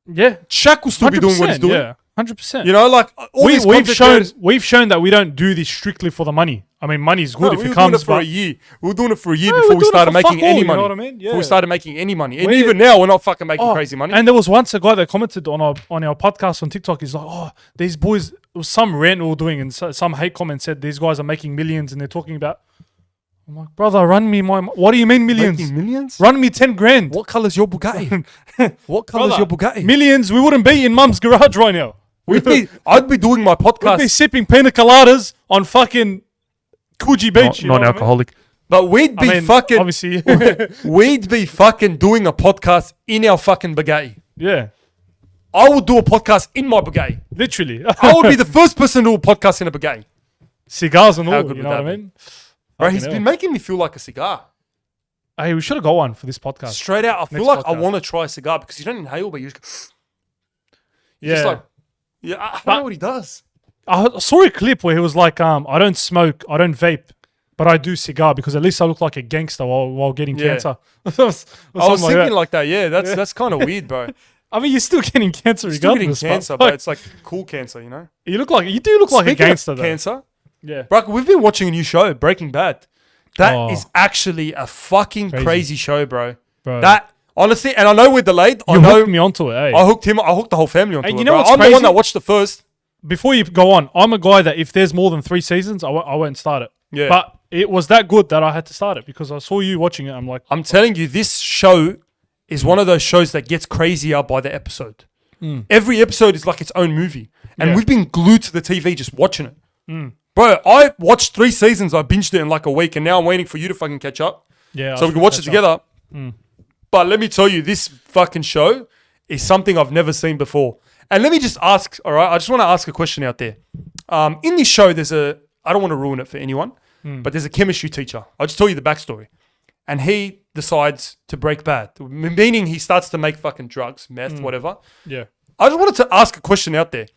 Yeah. Shaq will still be doing what he's 100%, doing. Yeah. 100%. You know, like all these content creators- we've shown that we don't do this strictly for the money. I mean, money's good No, if we it were doing comes, it for but a year. We were doing it for a year No, before we're we doing it started for making fuck all, any you know money. what I mean? Before Yeah. we started making any money. And We- even now, we're not fucking making Oh, crazy money. And there was once a guy that commented on our podcast on TikTok. He's like, "Oh, these boys." It was some rant we were doing, and some hate comment said these guys are making millions, and they're talking about. I'm like, brother, run me my. What do you mean millions? Making millions? Run me 10 grand. What colour's your Bugatti? What colour's Brother, your Bugatti? Millions. We wouldn't be in mum's garage right now. I'd be doing my We'd be podcast. sipping pina coladas on fucking Coogee Beach. you know what I mean? But we'd be I mean, fucking obviously, we'd be fucking doing a podcast in our fucking Bugatti. yeah, I would do a podcast in my Bugatti. literally. I would be the first person to do a podcast in a Bugatti. Cigars and How all. good You would know what that I be? mean? Bro, Fucking he's hell. been making me feel like a cigar. Hey, we should have got one for this podcast. Straight out, I feel Next like I podcast. want to try a cigar because you don't inhale, but you just Yeah. just like, I don't know what he does. I saw a clip where he was like, I don't smoke, I don't vape, but I do cigar because at least I look like a gangster while getting Yeah. cancer. I was thinking that. like that. Yeah, that's kind of weird, bro. I mean, you're still getting cancer Still getting regardless. cancer, but but it's like cool cancer, you know. you do look like a Speaking of gangster though. cancer, Yeah. bro, we've been watching a new show, Breaking Bad. That is Oh. actually a fucking crazy show, bro. Bro. That honestly, and I know we're delayed. You I know hooked me onto it, eh? I hooked the whole family onto And it. you know bro. what's I'm the one crazy? that watched the first. Before you go on, I'm a guy that if there's more than 3 seasons, I won't start it. Yeah. But it was that good that I had to start it because I saw you watching it. I'm like, I'm telling you, this show is one of those shows that gets crazier by the episode. Every episode is like its own movie. And Yeah. we've been glued to the TV just watching it. Bro, I watched 3 seasons. I binged it in like a week. And now I'm waiting for you to fucking catch up. yeah. So we can watch it together. But let me tell you, this fucking show is something I've never seen before. And let me just ask, all right? I just want to ask a question out there. In this show, I don't want to ruin it for anyone, but there's a chemistry teacher. I'll just tell you the backstory. And he decides to break bad, meaning he starts to make fucking drugs, meth, whatever. Yeah. I just wanted to ask a question out there.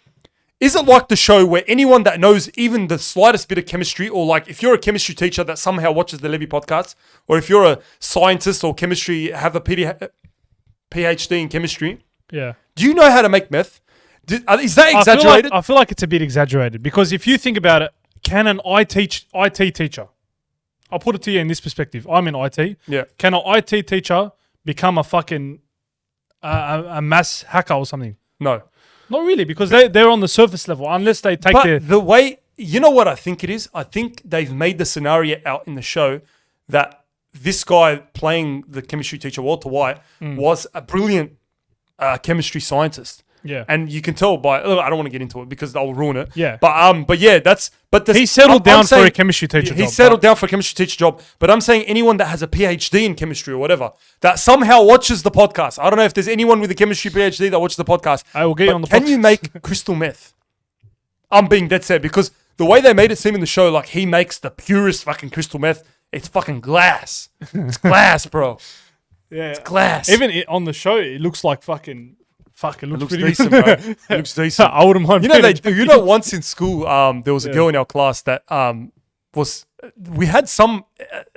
Is it like the show where anyone that knows even the slightest bit of chemistry, or like if you're a chemistry teacher that somehow watches the Lebbie podcast, or if you're a scientist or chemistry, have a PhD in chemistry, Yeah. do you know how to make meth? Is that exaggerated? I feel like it's a bit exaggerated because if you think about it, can an IT teacher, I'll put it to you in this perspective. I'm in IT. Yeah. Can an IT teacher become a fucking a mass hacker or something? No. Not really, because they're on the surface level unless they take But their. the way, you know what I think it is? I think they've made the scenario out in the show that this guy playing the chemistry teacher, Walter White, was a brilliant chemistry scientist. Yeah. And you can tell by, I don't want to get into it because I'll ruin it. Yeah. But yeah, He settled down for a chemistry teacher He job, settled but- down for a chemistry teacher job. But I'm saying anyone that has a PhD in chemistry or whatever that somehow watches the podcast. I don't know if there's anyone with a chemistry PhD that watches the podcast. I will get you on the Can you podcast. make crystal meth? I'm being dead set because the way they made it seem in the show, like he makes the purest fucking crystal meth. It's fucking glass. It's glass, bro. Yeah. Glass. Even on the show, it looks like fucking. Fuck, it It looks looks pretty decent, bro. It looks decent. I wouldn't mind. You know, being a- once in school, there was a girl in our class that we had some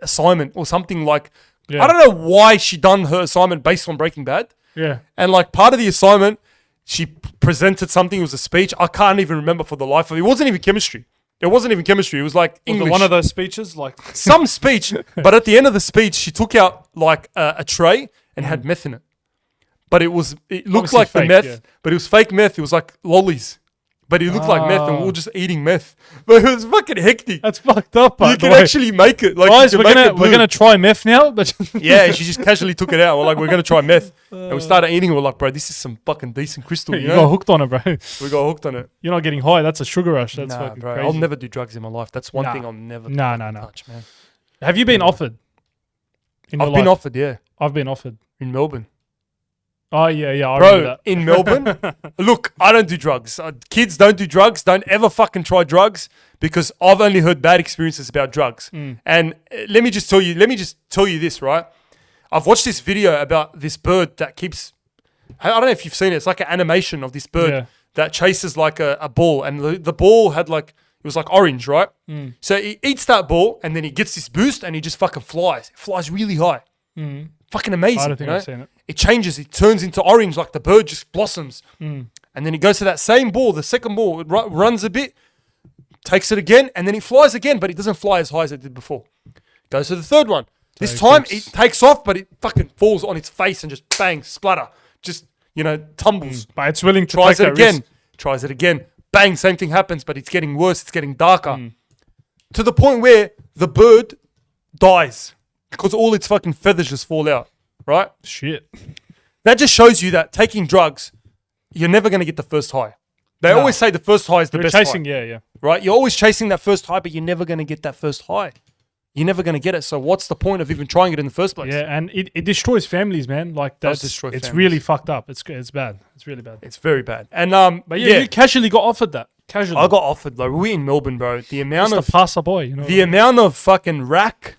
assignment or something like, Yeah. I don't know why she done her assignment based on Breaking Bad. Yeah. And like part of the assignment, she presented something. It was a speech. I can't even remember for the life of it. It wasn't even chemistry. It wasn't even chemistry. It was like Was English. it one of those speeches? Like. Some speech. But at the end of the speech, she took out like a tray and had meth in it. But it looked Obviously like the fake, meth, yeah. but it was fake meth. It was like lollies. But it looked like meth and we were just eating meth. But it was fucking hectic. That's fucked up. You can actually make it. Like, Guys, you we're can make gonna it we're blue. gonna try meth now, but Yeah, she just casually took it out. We're like, we're gonna try meth, and we started eating it. We're like, bro, this is some fucking decent crystal. you You got know, hooked on it, bro. we got hooked on it. You're not getting high. That's a sugar rush. That's Nah, fucking bro, crazy. I'll never do drugs in my life. That's one Nah. thing I'll never Nah, fucking nah. touch, man. Have you been offered? In your I've been life? offered, yeah, I've been offered. in Melbourne. Oh yeah, I remember Bro, that. in Melbourne, look, I don't do drugs. Kids don't do drugs. Don't ever fucking try drugs because I've only heard bad experiences about drugs. And let me just tell you this, right? I've watched this video about this bird that keeps. I don't know if you've seen it. It's like an animation of this bird Yeah. that chases like a ball, and the ball had like it was like orange, right? So he eats that ball, and then he gets this boost, and he just fucking flies. It flies really high. Fucking amazing. I don't think you know? I've seen it. It changes. It turns into orange, like the bird just blossoms. And then he goes to that same ball, the second ball, it runs a bit, takes it again, and then he flies again, but it doesn't fly as high as it did before. Goes to the third one. This it time keeps- it takes off, but it fucking falls on its face and just bang, splatter. Just, tumbles. But it's willing to Tries take it that again. risk. Tries it again. Bang, same thing happens, but it's getting worse. It's getting darker. To the point where the bird dies because all its fucking feathers just fall out, right? Shit. That just shows you that taking drugs, you're never going to get the first high. They No. always say the first high is the You're best chasing, high, yeah. right? You're always chasing that first high, but you're never going to get that first high. You're never going to get it. So what's the point of even trying it in the first place? Yeah, and it destroys families, man. Like Does that's destroy it's families. really fucked up. It's bad. It's really bad. It's very bad. And But yeah, you casually got offered that. Casually. I got offered though. We're in Melbourne, bro. The amount just of a passerby, you know. the amount of fucking rack.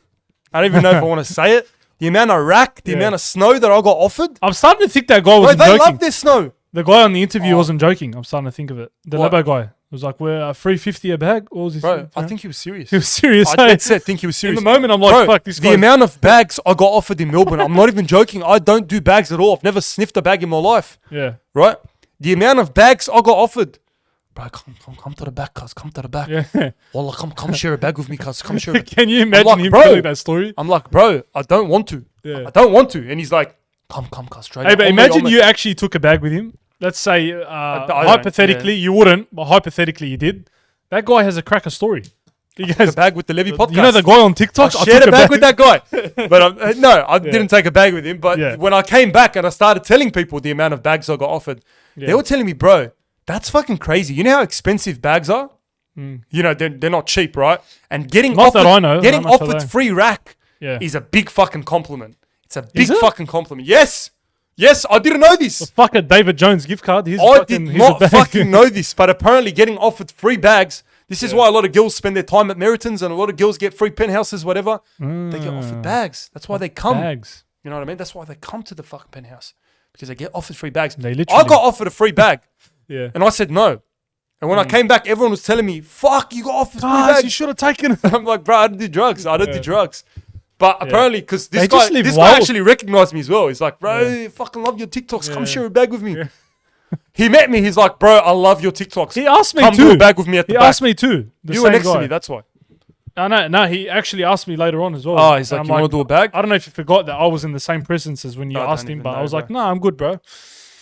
I don't even know if I want to say it. The the amount of rack, the amount of snow that I got offered. I'm starting to think that guy Bro, wasn't they joking. love their snow. The guy on the interview wasn't joking. I'm starting to think of it. The What? Lebbie guy. It was like, we're $3.50 a bag. What was he Bro, saying? I think he was serious. he was serious. I eh? dead set think he was In serious. the moment, I'm like, Bro, fuck, this the guy. amount of bags I got offered in Melbourne, I'm not even joking. I don't do bags at all. I've never sniffed a bag in my life. Yeah. Right? The amount of bags I got offered. Bro, come to the back, cuz. Come to the back. Yeah. Wallah, come share a bag with me, cuz. Come share a bag. Can you imagine like, him bro, telling that story? I'm like, bro, I don't want to. Yeah. I don't want to. And he's like, come, cuz. Straight Hey, up. but On me, imagine on me. you actually took a bag with him. Let's say, don't, hypothetically, you wouldn't, but hypothetically you did. That guy has a cracker story. He a goes, bag with the Lebbie podcast. you know the guy on I TikTok? shared took a bag with that guy. But no, I Yeah. didn't take a bag with him. But Yeah. when I came back and I started telling people the amount of bags I got offered, they Yeah. were telling me, bro, that's fucking crazy. You know how expensive bags are? You know, they're not cheap, right? And getting Not offered, that I know. getting How much are offered they? free rack Yeah. is a big fucking compliment. It's a big it? fucking compliment. Yes. Yes, I didn't know this. Fuck a David Jones gift card. Here's I fucking, did here's a not bag. fucking know this, but apparently getting offered free bags. This is why a lot of girls spend their time at Meritons and a lot of girls get free penthouses, whatever. They get offered bags. That's why they come. Bags. You know what I mean? That's why they come to the fucking penthouse because they get offered free bags. They literally- I got offered a free bag Yeah. and I said no. And when I came back, everyone was telling me, fuck, you got offered free Guys, you bags. should have taken it. I'm like, bro, I don't do drugs. I don't do drugs. But apparently, because They this just guy, live this guy wild. actually recognized me as well. He's like, bro, I fucking love your TikToks. Come Yeah. share a bag with me. He met me. He's like, bro, I love your TikToks. He asked me Come too. do a bag with me at the He back. asked me too. The You were same next guy. to me. That's why. No, he actually asked me later on as well. Oh, he's And like, I'm you want to do a bag? I don't know if you forgot that I was in the same presence as when you I asked don't him, even but I know, was like, bro. no, I'm good, bro.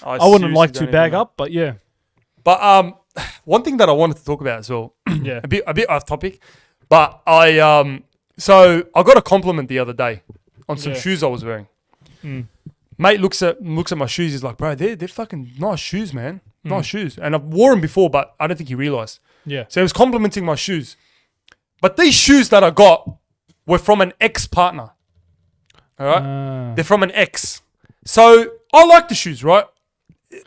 I I wouldn't seriously like don't to even bag know. up, but yeah. But one thing that I wanted to talk about as well, Yeah. a bit off topic, but so I got a compliment the other day on some Yeah. shoes I was wearing. Mate looks at my shoes. He's like, bro, they're fucking nice shoes, man. Nice shoes. And I've worn them before, but I don't think he realized. Yeah. So he was complimenting my shoes. But these shoes that I got were from an ex-partner. All right? They're from an ex. So I like the shoes, right?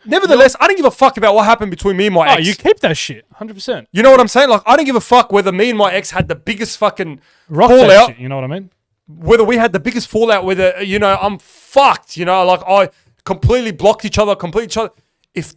Nevertheless, I don't give a fuck about what happened between me and my Oh, ex. you keep that shit. 100%. You know what I'm saying? Like, I don't give a fuck whether me and my ex had the biggest fucking Rock that fallout. shit, you know what I mean? Whether we had the biggest fallout, whether, you know, I'm fucked, you know, like I completely blocked each other, If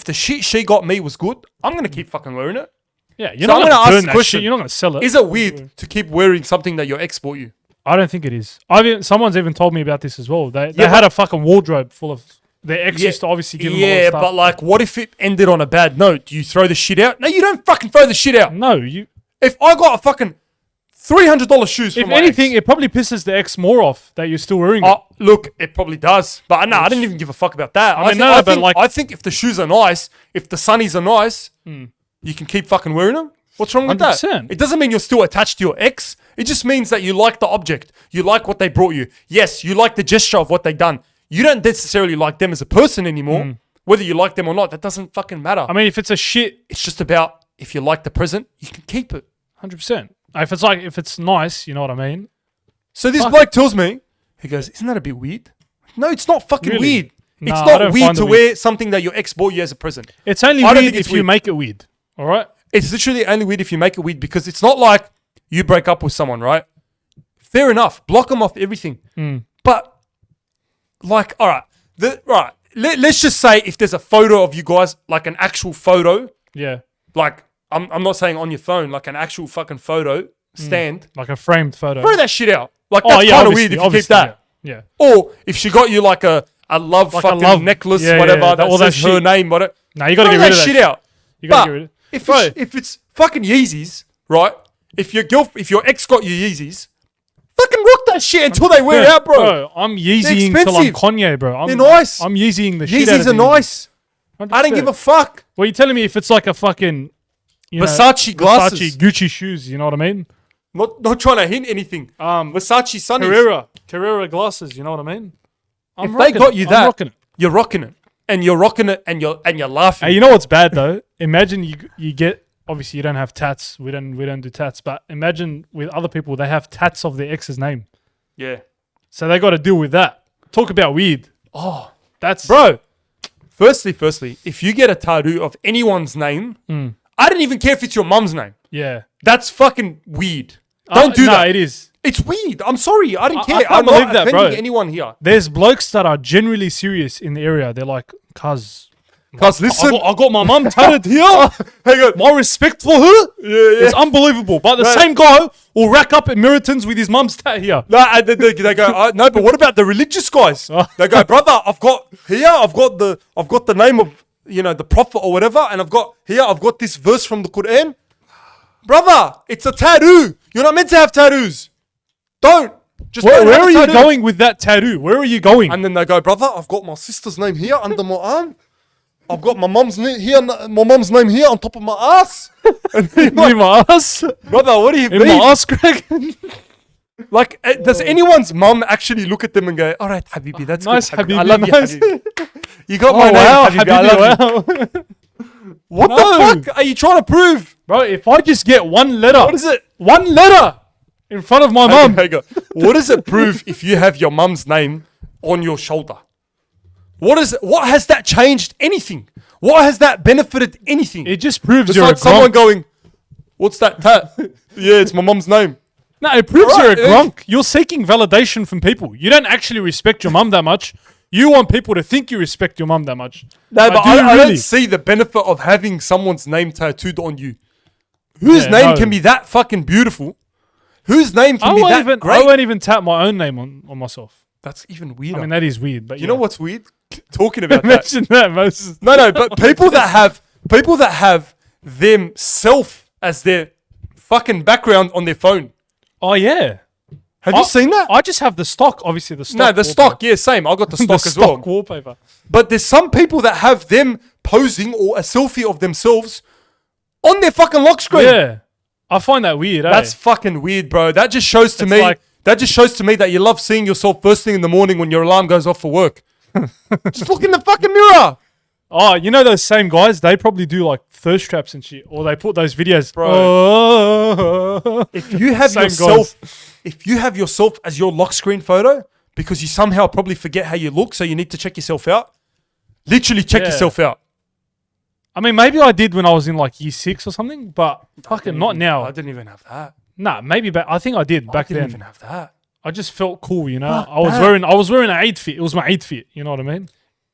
the shit she got me was good, I'm going to keep fucking wearing it. Yeah, you're So not I'm going gonna to ask burn the that question, shit. You're not going to sell it. Is it weird to keep wearing something that your ex bought you? I don't think it is. Someone's even told me about this as well. They Yeah, had but- a fucking wardrobe full of their ex used to obviously give them a lot of Yeah, stuff. but like, what if it ended on a bad note? Do you throw the shit out? No, you don't fucking throw the shit out. No, you. If I got a fucking $300 shoes If from my anything, ex, it probably pisses the ex more off that you're still wearing it. oh, look, it probably does. But no, I didn't even give a fuck about that. I mean, no, but like- I think if the shoes are nice, if the sunnies are nice, you can keep fucking wearing them. What's wrong with that? 100%. It doesn't mean you're still attached to your ex. It just means that you like the object. You like what they brought you. Yes, you like the gesture of what they done. You don't necessarily like them as a person anymore. Whether you like them or not, that doesn't fucking matter. I mean, if it's a shit, It's just about if you like the present, you can keep it. 100%. If it's nice, you know what I mean? So this Fuck bloke tells me, he goes, isn't that a bit weird? No, it's not fucking Really? weird. Nah, It's I not don't weird find to it wear something that your ex bought you as a present. It's only I don't weird think it's if you weird. make it weird. All right? It's literally only weird if you make it weird because it's not like you break up with someone, right? Fair enough. Block them off everything. But, like, all right. Let's just say if there's a photo of you guys, like an actual photo, Yeah. like, I'm not saying on your phone, like an actual fucking photo stand, Like a framed photo. throw that shit out. Like, Oh, that's yeah, kind of obviously, weird if you keep obviously, that. Yeah. Or if she got you like a love Like a fucking love- necklace, yeah, whatever, yeah, that all that says her shit. name, whatever. Nah, you got to Throw get rid that of that shit shit. out. You got But to get rid of it. if it's fucking Yeezys, right? If your ex got you Yeezys, fucking rock that shit until they wear out, bro. I'm Yeezying till I'm Kanye, bro. I'm They're nice. I'm Yeezying the shit out of Yeezys are these. nice. I don't give a fuck. Well, you're telling me if it's like a fucking Versace glasses. Versace, Gucci shoes, you know what I mean? Not trying to hint anything. Versace sunnies. Carrera glasses, you know what I mean? If they got you I'm that, rocking it. you're rocking it, and you're rocking it, and you're laughing. Hey, you know what's bad though? Imagine you get obviously you don't have tats. We don't do tats, but imagine with other people they have tats of their ex's name, Yeah, so they got to deal with that. Talk about weird. Oh, That's bro. Firstly, if you get a tattoo of anyone's name, I don't even care if it's your mum's name. Yeah, That's fucking weird. Don't do no, that. it is. It's weird. I'm sorry. I don't care. I can't I'm believe not that, offending bro. anyone here. There's blokes that are genuinely serious in the area. They're like, cuz, Listen. I got my mum tatted here. Hang on. My respect for her is unbelievable. But the Right. same guy will rack up at Miritons with his mum's tat here. No, and then they go, no, but what about the religious guys? Oh. They go, brother, I've got the name of, the prophet or whatever, and I've got this verse from the Quran. Brother, it's a tattoo. You're not meant to have tattoos. Don't. Just don't Where have a are you tattoo. going with that tattoo? Where are you going? And then they go, brother, I've got my sister's name here under my arm. I've got my mum's name here on top of my ass. And in my ass. brother, what do you In mean? my ass crack. Like, does anyone's mum actually look at them and go, all right, Habibi, that's Nice, good. Habibi, I love nice. you, Habibi. You got Oh, my wow, name, Habibi. I love you. Habibi, wow. What No. the fuck are you trying to prove? Bro, if I just get one letter. What is it? One letter in front of my mum. Hang on. What does it prove if you have your mum's name on your shoulder? What has that changed anything? What has that benefited anything? It just proves you're a Besides someone gronk. going, what's that tat? Yeah, it's my mum's name. No, it proves Right, you're a gronk. You're seeking validation from people. You don't actually respect your mum that much. You want people to think you respect your mum that much. No, but I really. don't see the benefit of having someone's name tattooed on you. Whose Yeah, name no. can be that fucking beautiful? Whose name I can be won't that great? I won't even tap my own name on myself. That's even weirder. I mean, that is weird. But you know what's weird? Talking about that. Mention that, Moses. No, but people that have themself as their fucking background on their phone. Oh, yeah. Have you seen that? I just have the stock, obviously the stock. No, the stock, yeah, same. I got the stock the as well. stock wallpaper. But there's some people that have them posing or a selfie of themselves on their fucking lock screen. Yeah. I find that weird, That's fucking weird, bro. That just shows to It's me like- that you love seeing yourself first thing in the morning when your alarm goes off for work. Just look in the fucking mirror. Oh, you know those same guys? They probably do like thirst traps and shit. Or they put those videos. Bro. Oh. If you have Same yourself as your lock screen photo because you somehow probably forget how you look, so you need to check yourself out. Literally check Yeah. yourself out. I mean, maybe I did when I was in like year 6 or something, but fucking not now. I didn't even have that. Nah, maybe back. I think I did back I didn't then. even have that. I just felt cool, you know. Fuck I was that. wearing an 8 fit. It was my 8 fit. You know what I mean?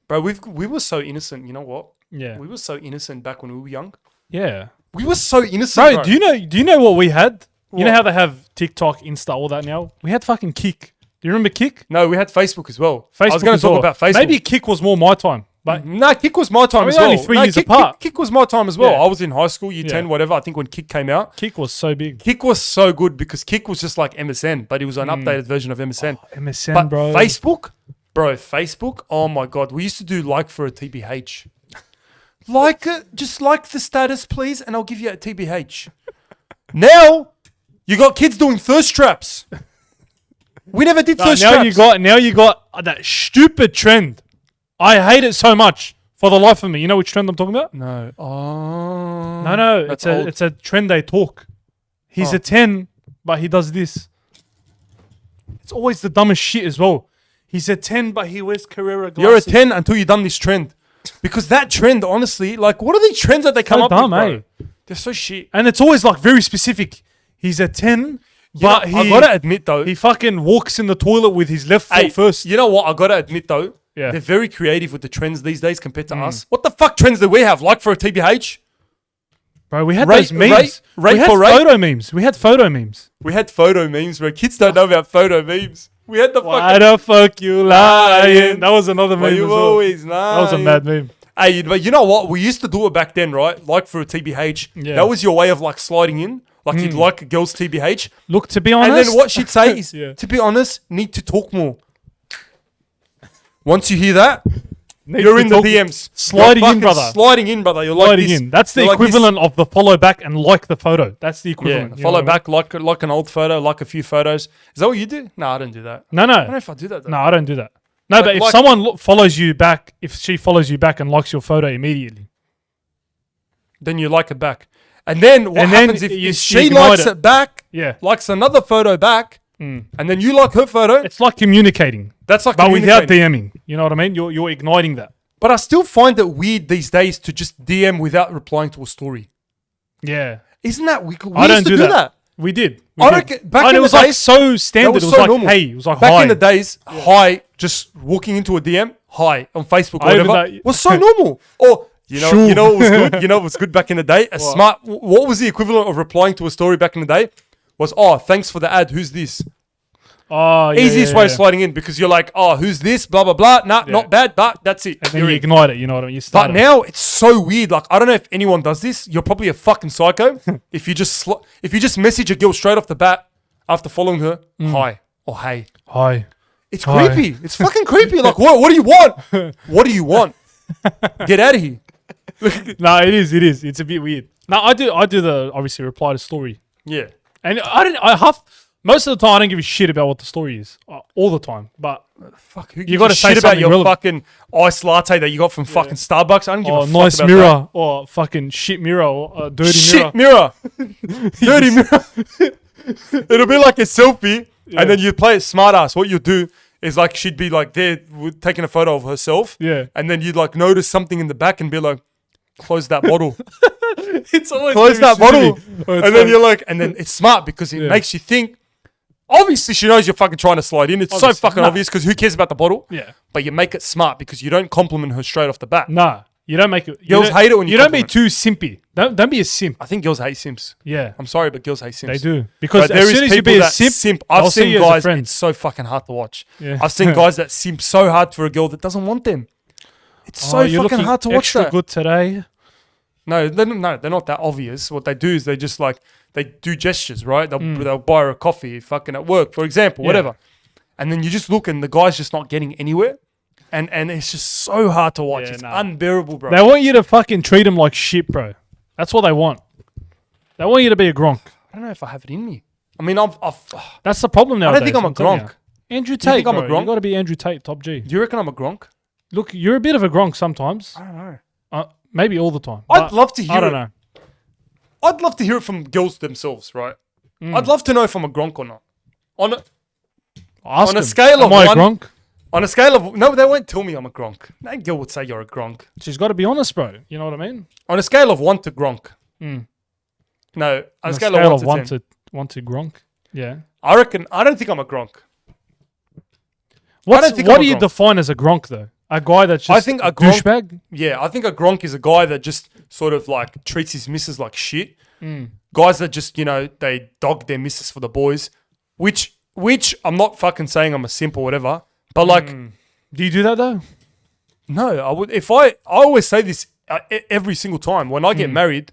Bro, we were so innocent. You know what? Yeah. We were so innocent back when we were young. Yeah. We were so innocent, Bro, do you know what we had? You know What? how they have TikTok, Insta, all that now? We had fucking Kick. Do you remember Kick? No, we had Facebook as well. I was Facebook going as to talk well. about Facebook. Maybe Kick was more my time. But No, Kick was my time I mean, as well. only 3 No, years Kick, apart. Kick was my time as well. Yeah. I was in high school, year Yeah. 10, whatever, I think when Kick came out. Kick was so big. Kick was so good because Kick was just like MSN, but it was an updated version of MSN. MSN, but bro. Facebook, oh my God. We used to do like for a TBH. Like it, just like the status, please, and I'll give you a TBH. Now, you got kids doing thirst traps. We never did thirst now traps. you got that stupid trend. I hate it so much for the life of me. You know which trend I'm talking about? No. Oh. No, That's old. it's a trend they talk. He's a 10, but he does this. It's always the dumbest shit as well. He's a 10, but he wears Carrera glasses. You're a 10 until you've done this trend. Because that trend, honestly, like, what are these trends that they come up dumb, with, bro? eh? They're so shit. And it's always like very specific. He's a 10, but I gotta admit, though. he fucking walks in the toilet with his left foot Hey, first. you know what? I gotta admit, though. Yeah. They're very creative with the trends these days compared to us. What the fuck trends do we have? Like for a TBH? Bro, we had Rate- those memes. rate we had for rate? photo memes. We had photo memes. We had photo memes, bro. Kids don't know about photo memes. We had the Why fucking... the fuck you lying? That was another Why meme you as well. always That was a lying? mad meme. Hey, but you know what? We used to do it back then, right? Like for a TBH. Yeah. That was your way of like sliding in. Like you'd like a girl's TBH. Look, to be honest, And then what she'd say is, Yeah. to be honest, need to talk more. Once you hear that, you're to in the talk- DMs. sliding You're in, fucking brother. Sliding in, brother. You're like sliding this. in. That's the You're like this. equivalent of the follow back and like the photo. That's the Yeah, equivalent. you know follow what I mean? back like an old photo, like a few photos. Is that what you do? No, I don't do that. No, I don't know no, if I do that though. no. I don't do that. No, but if like- someone follows you back, if she follows you back and likes your photo immediately, Then you like it back. And then what And then happens if you she ignore likes it. it back, yeah, likes another photo back, and then you like her photo? it's like communicating, That's like but without communicating. DMing. You know what I mean? You're igniting that. But I still find it weird these days to just DM without replying to a story. Yeah. Isn't that we I used don't to do do that. that. We did. I reckon back and in it was the like days, so standard. was It was so like, normal. hey, it was like back hi. in the days, hi, just walking into a DM, hi on Facebook or I even whatever, that- was so normal. Or Sure. you know what was good. You know what was good back in the day. A smart. What was the equivalent of replying to a story back in the day? Was thanks for the ad. Who's this? Oh, yeah, Easiest yeah, way yeah. of sliding in because you're like, who's this? Blah blah blah. Nah, not bad, but that's it. And then You're you in. ignite it. You know what I mean? You start But it. now it's so weird. Like I don't know if anyone does this. You're probably a fucking psycho if you just message a girl straight off the bat after following her, hi or hey. Hi. It's Hi. creepy. It's fucking creepy. Like what do you want? What do you want? Get out of here. No, it is. It's a bit weird. No, I do the obviously reply to story, Yeah. and most of the time I don't give a shit about what the story is all the time. But Fuck. Who You gives gotta a say shit about something your relevant. fucking iced latte that you got from fucking Starbucks. I don't give a fuck nice about mirror that. or fucking shit mirror or dirty Shit mirror. mirror. Dirty mirror. It'll be like a selfie, and then you play it smart ass. What you do is like she'd be like there taking a photo of herself. Yeah. And then you'd like notice something in the back and be like, close that bottle. It's always Close that bottle. Oh, And then you're like, and then it's smart because it makes you think. Obviously, she knows you're fucking trying to slide in. It's so Obviously. fucking Nah. obvious because who cares about the bottle? Yeah. But you make it smart because you don't compliment her straight off the bat. Nah, you don't make it. Girls hate it when you don't be compliment. too simpy. Don't be a simp. I think girls hate simps. Yeah, I'm sorry, but girls hate simps. they do because But there as is soon as you people be a that simp, I've they'll see seen you as a guys. friend. It's so fucking hard to watch. Yeah. I've seen guys that simp so hard for a girl that doesn't want them. It's so you're fucking looking hard to watch extra that. good today. No, they're not that obvious. What they do is they just like they do gestures, right? Mm. They'll buy her a coffee, fucking at work, for example, whatever. And then you just look and the guy's just not getting anywhere. And it's just so hard to watch. Yeah, It's nah. unbearable, bro. They want you to fucking treat them like shit, bro. That's what they want. They want you to be a gronk. I don't know if I have it in me. I mean, That's the problem now. I don't think I'm a gronk. Andrew Do you Tate, think I'm a bro. You gronk? got to be Andrew Tate, top G. Do you reckon I'm a gronk? Look, you're a bit of a gronk sometimes. I don't know. Maybe all the time. I'd but love to hear I don't it. know. I'd love to hear it from girls themselves, right? Mm. I'd love to know if I'm a gronk or not. Ask On a them, scale of am I a one- gronk? On a scale of no, they won't tell me I'm a gronk. No girl would say you're a gronk. She's got to be honest, bro. You know what I mean? On a scale of 1 to gronk. Mm. No, on On a scale of 1 to 10. one to gronk. Yeah. I don't think I'm a gronk. What think I'm a do you gronk. define as a gronk though? A guy that's just I think a gronk- douchebag. Yeah, I think a gronk is a guy that just sort of like treats his missus like shit. Mm. Guys that just, they dog their missus for the boys, which I'm not fucking saying I'm a simp or whatever, but like, Do you do that though? no, I would, if I always say this every single time when I get married,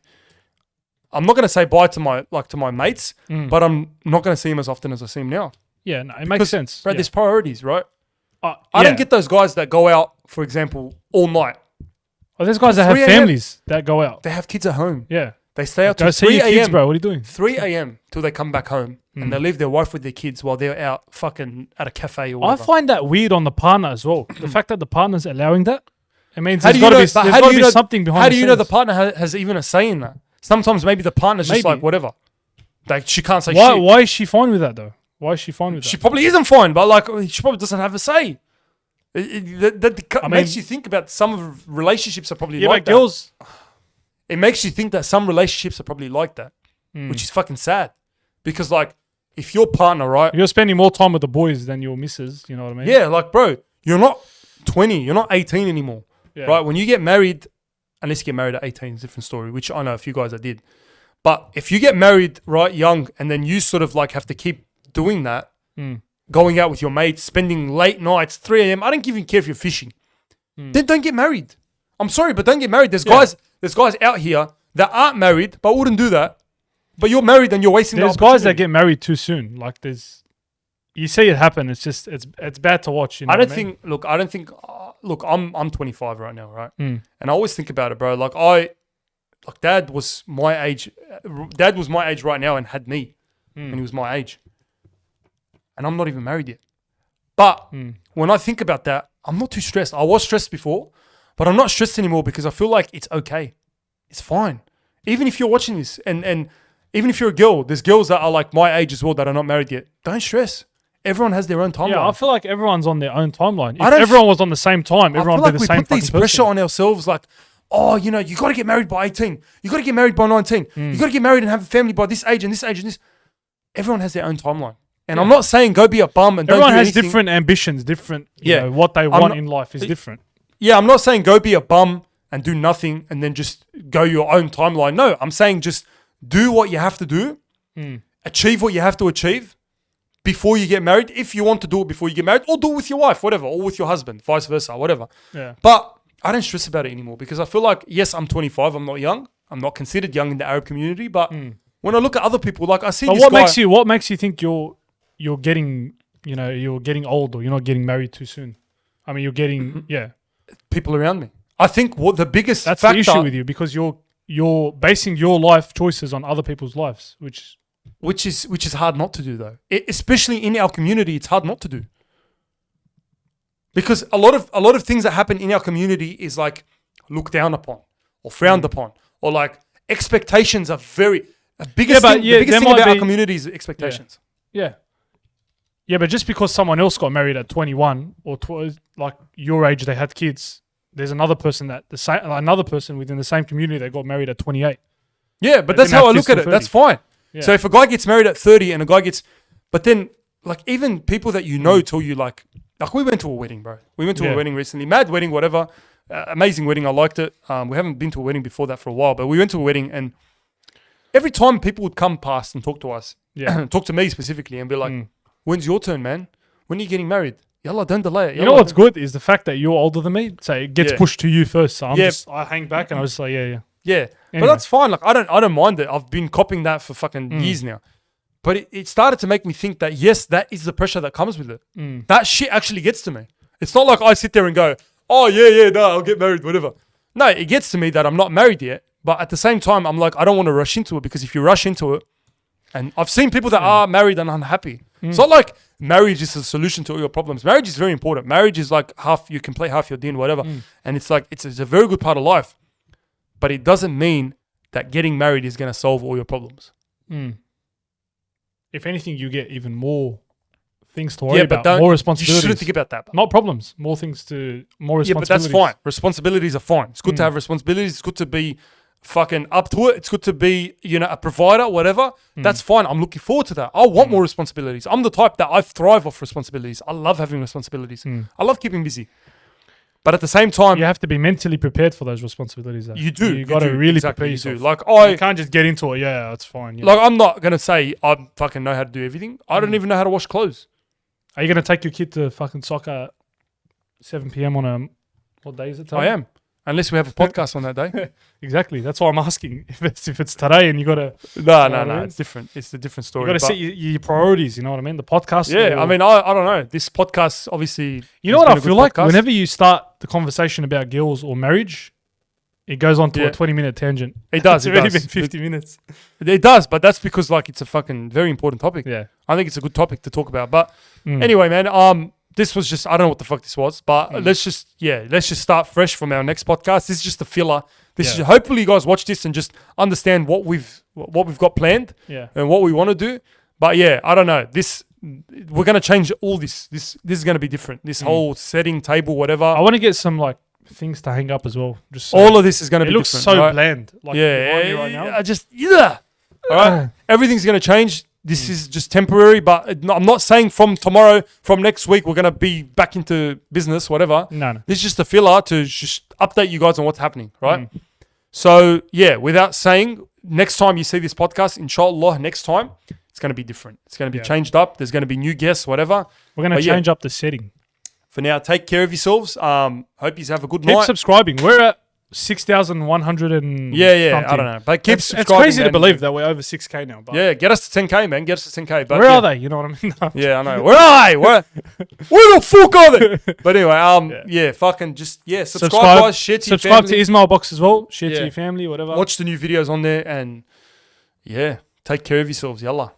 I'm not going to say bye to my mates, but I'm not going to see him as often as I see him now. Yeah, no, it makes Because, sense. Bro, yeah. there's priorities, right? I yeah. don't get those guys that go out, for example, all night. Oh, there's guys that have 3 a.m. families that go out. They have kids at home. Yeah. They stay out Go till see 3 your kids, a.m. bro. What are you doing? 3 a.m. till they come back home, and they leave their wife with their kids while they're out fucking at a cafe or I whatever. find that weird on the partner as well. The fact that the partner's allowing that, it means How there's do got you to know? be, But there's how gotta do you be know? something behind How the do you know the scenes. partner has even a say in that? Sometimes maybe the partner's just Maybe. like whatever. Like she can't say Why, shit. why is she fine with that though? Why is she fine with She that? probably isn't fine, but like she probably doesn't have a say. That I makes mean- you think about some of relationships are probably Yeah, like but that. girls, It makes you think that some relationships are probably like that, Hmm. which is fucking sad. Because like if your partner, right? you're spending more time with the boys than your missus. You know what I mean? Yeah, like bro, you're not 20, you're not 18 anymore, Yeah. right? When you get married, unless you get married at 18, it's a different story. Which I know a few guys that did. But if you get married right young and then you sort of like have to keep doing that, going out with your mates, spending late nights, 3 a.m. I don't even care if you're fishing. Then don't get married. I'm sorry, but don't get married. There's guys out here that aren't married but wouldn't do that. But you're married and you're wasting There's the guys that opportunity. get married too soon. Like you see it happen. It's just it's bad to watch. You know I don't what mean? think. Look, I'm 25 right now, right? Mm. And I always think about it, bro. Like Dad was my age. Dad was my age right now and had me, and he was my age. And I'm not even married yet. But when I think about that, I'm not too stressed. I was stressed before, but I'm not stressed anymore because I feel like it's okay. It's fine. Even if you're watching this, and even if you're a girl, there's girls that are like my age as well that are not married yet. Don't stress. Everyone has their own timeline. Yeah, I feel like everyone's on their own timeline. If I don't everyone was on the same time, I everyone feel would like be the we same put these fucking pressure person. on ourselves, like, oh, you got to get married by 18. You got to get married by 19. You got to get married and have a family by this age and this age and this. everyone has their own timeline. And I'm not saying go be a bum and Everyone don't do has anything. different ambitions, different. Yeah. You know, what they I'm want not- in life is different. Yeah, I'm not saying go be a bum and do nothing and then just go your own timeline. No, I'm saying just do what you have to do, achieve what you have to achieve before you get married. If you want to do it before you get married, or do it with your wife, whatever, or with your husband, vice versa, whatever. Yeah. But I don't stress about it anymore because I feel like, yes, I'm 25, I'm not young. I'm not considered young in the Arab community, but when I look at other people, like I see But this what guy. what makes you think you're getting, you know, you're getting old or you're not getting married too soon? I mean, you're getting People around me. I think what the biggest That's factor, the issue with you because you're basing your life choices on other people's lives, which which is hard not to do though. Especially in our community, it's hard not to do. Because a lot of things that happen in our community is like looked down upon or frowned upon, or like expectations are very biggest but thing, yeah, the biggest there thing might about our be- community is expectations. yeah, but just because someone else got married at 21 or like your age, they had kids. There's another person another person within the same community that got married at 28. Yeah, but They that's didn't how I have look kids at it. till That's 30. fine. Yeah. So if a guy gets married at 30 and a guy gets, but then like even people that you know tell you like we went to a wedding, bro. We went to Yeah. a wedding recently, mad wedding, whatever, amazing wedding. I liked it. We haven't been to a wedding before that for a while, but we went to a wedding and every time people would come past and talk to us, talk to me specifically and be like, "When's your turn, man? When are you getting married? Yalla, don't delay it." You know what's good is the fact that you're older than me. So it gets Yeah. pushed to you first. So Yeah. I hang back and I was just like, yeah. Yeah, but Anyway. that's fine. Like I don't mind it. I've been copying that for fucking years now. But it started to make me think that yes, that is the pressure that comes with it. That shit actually gets to me. It's not like I sit there and go, "Oh yeah, no, I'll get married, whatever." No, it gets to me that I'm not married yet. But at the same time, I'm like, I don't want to rush into it because if you rush into it, and I've seen people that are married and unhappy. It's not like marriage is a solution to all your problems. Marriage is very important. Marriage is like you can play half your deen, whatever. And it's like it's a very good part of life. But it doesn't mean that getting married is going to solve all your problems. If anything, you get even more things to worry about, more you responsibilities. shouldn't think about that. Not problems, more Yeah, but responsibilities. that's fine. Responsibilities are fine. It's good to have responsibilities. It's good to be fucking up to it. It's good to be, a provider, whatever. That's fine. I'm looking forward to that. I want more responsibilities. I'm the type that I thrive off responsibilities. I love having responsibilities. I love keeping busy. But at the same time, You have to be mentally prepared for those responsibilities. Though. you do. You got to do. really Exactly, prepare you do. yourself. Like You can't just get into it. Yeah, it's fine. Yeah. like I'm not gonna say I fucking know how to do everything. I don't even know how to wash clothes. Are you going to take your kid to fucking soccer at 7 p.m. on a... What day is it? I am. Unless we have a podcast on that day. Exactly. That's why I'm asking. If it's today and you got to... No. It's different. It's a different story. You got to but- set your priorities, you know what I mean? The podcast. Yeah, I mean, I don't know. This podcast, obviously, you know has what I been a feel good like? podcast. Whenever you start the conversation about girls or marriage, it goes on to Yeah. a 20-minute tangent. It does. It's It already does. been 50 minutes. It does, but that's because like it's a fucking very important topic. Yeah. I think it's a good topic to talk about. But anyway, man, this was just I don't know what the fuck this was, but let's just start fresh from our next podcast. This is just a filler. This is hopefully you guys watch this and just understand what we've got planned Yeah. and what we want to do. But yeah, I don't know. We're gonna change all this. This is gonna be different. This whole setting, table, whatever. I want to get some like things to hang up as well. Just so all of this is gonna it be looks different. so right? bland. Like behind me right now. All right, everything's gonna change. This is just temporary, but I'm not saying from tomorrow, from next week, we're gonna be back into business, whatever. No. This is just a filler to just update you guys on what's happening, right? So yeah, without saying, next time you see this podcast, inshallah, next time it's gonna be different. It's gonna be changed up. There's gonna be new guests, whatever. We're going to But yeah. change up the setting. For now, take care of yourselves. Hope you have a good Keep night. subscribing. We're at 6,100 and Yeah, something. I don't know, but keep It's subscribing. crazy to man. believe that we're over 6K now. But Yeah, get us to 10K, man. Get us to 10K. But where yeah. are they? You know what I mean? No. Yeah, I know. Where are they? Where the fuck are they? But anyway, yeah, fucking just subscribe, guys. Share to your subscribe to family. Ismail Box as well. Share to Yeah. your family, whatever. Watch the new videos on there, and yeah, take care of yourselves. Yalla.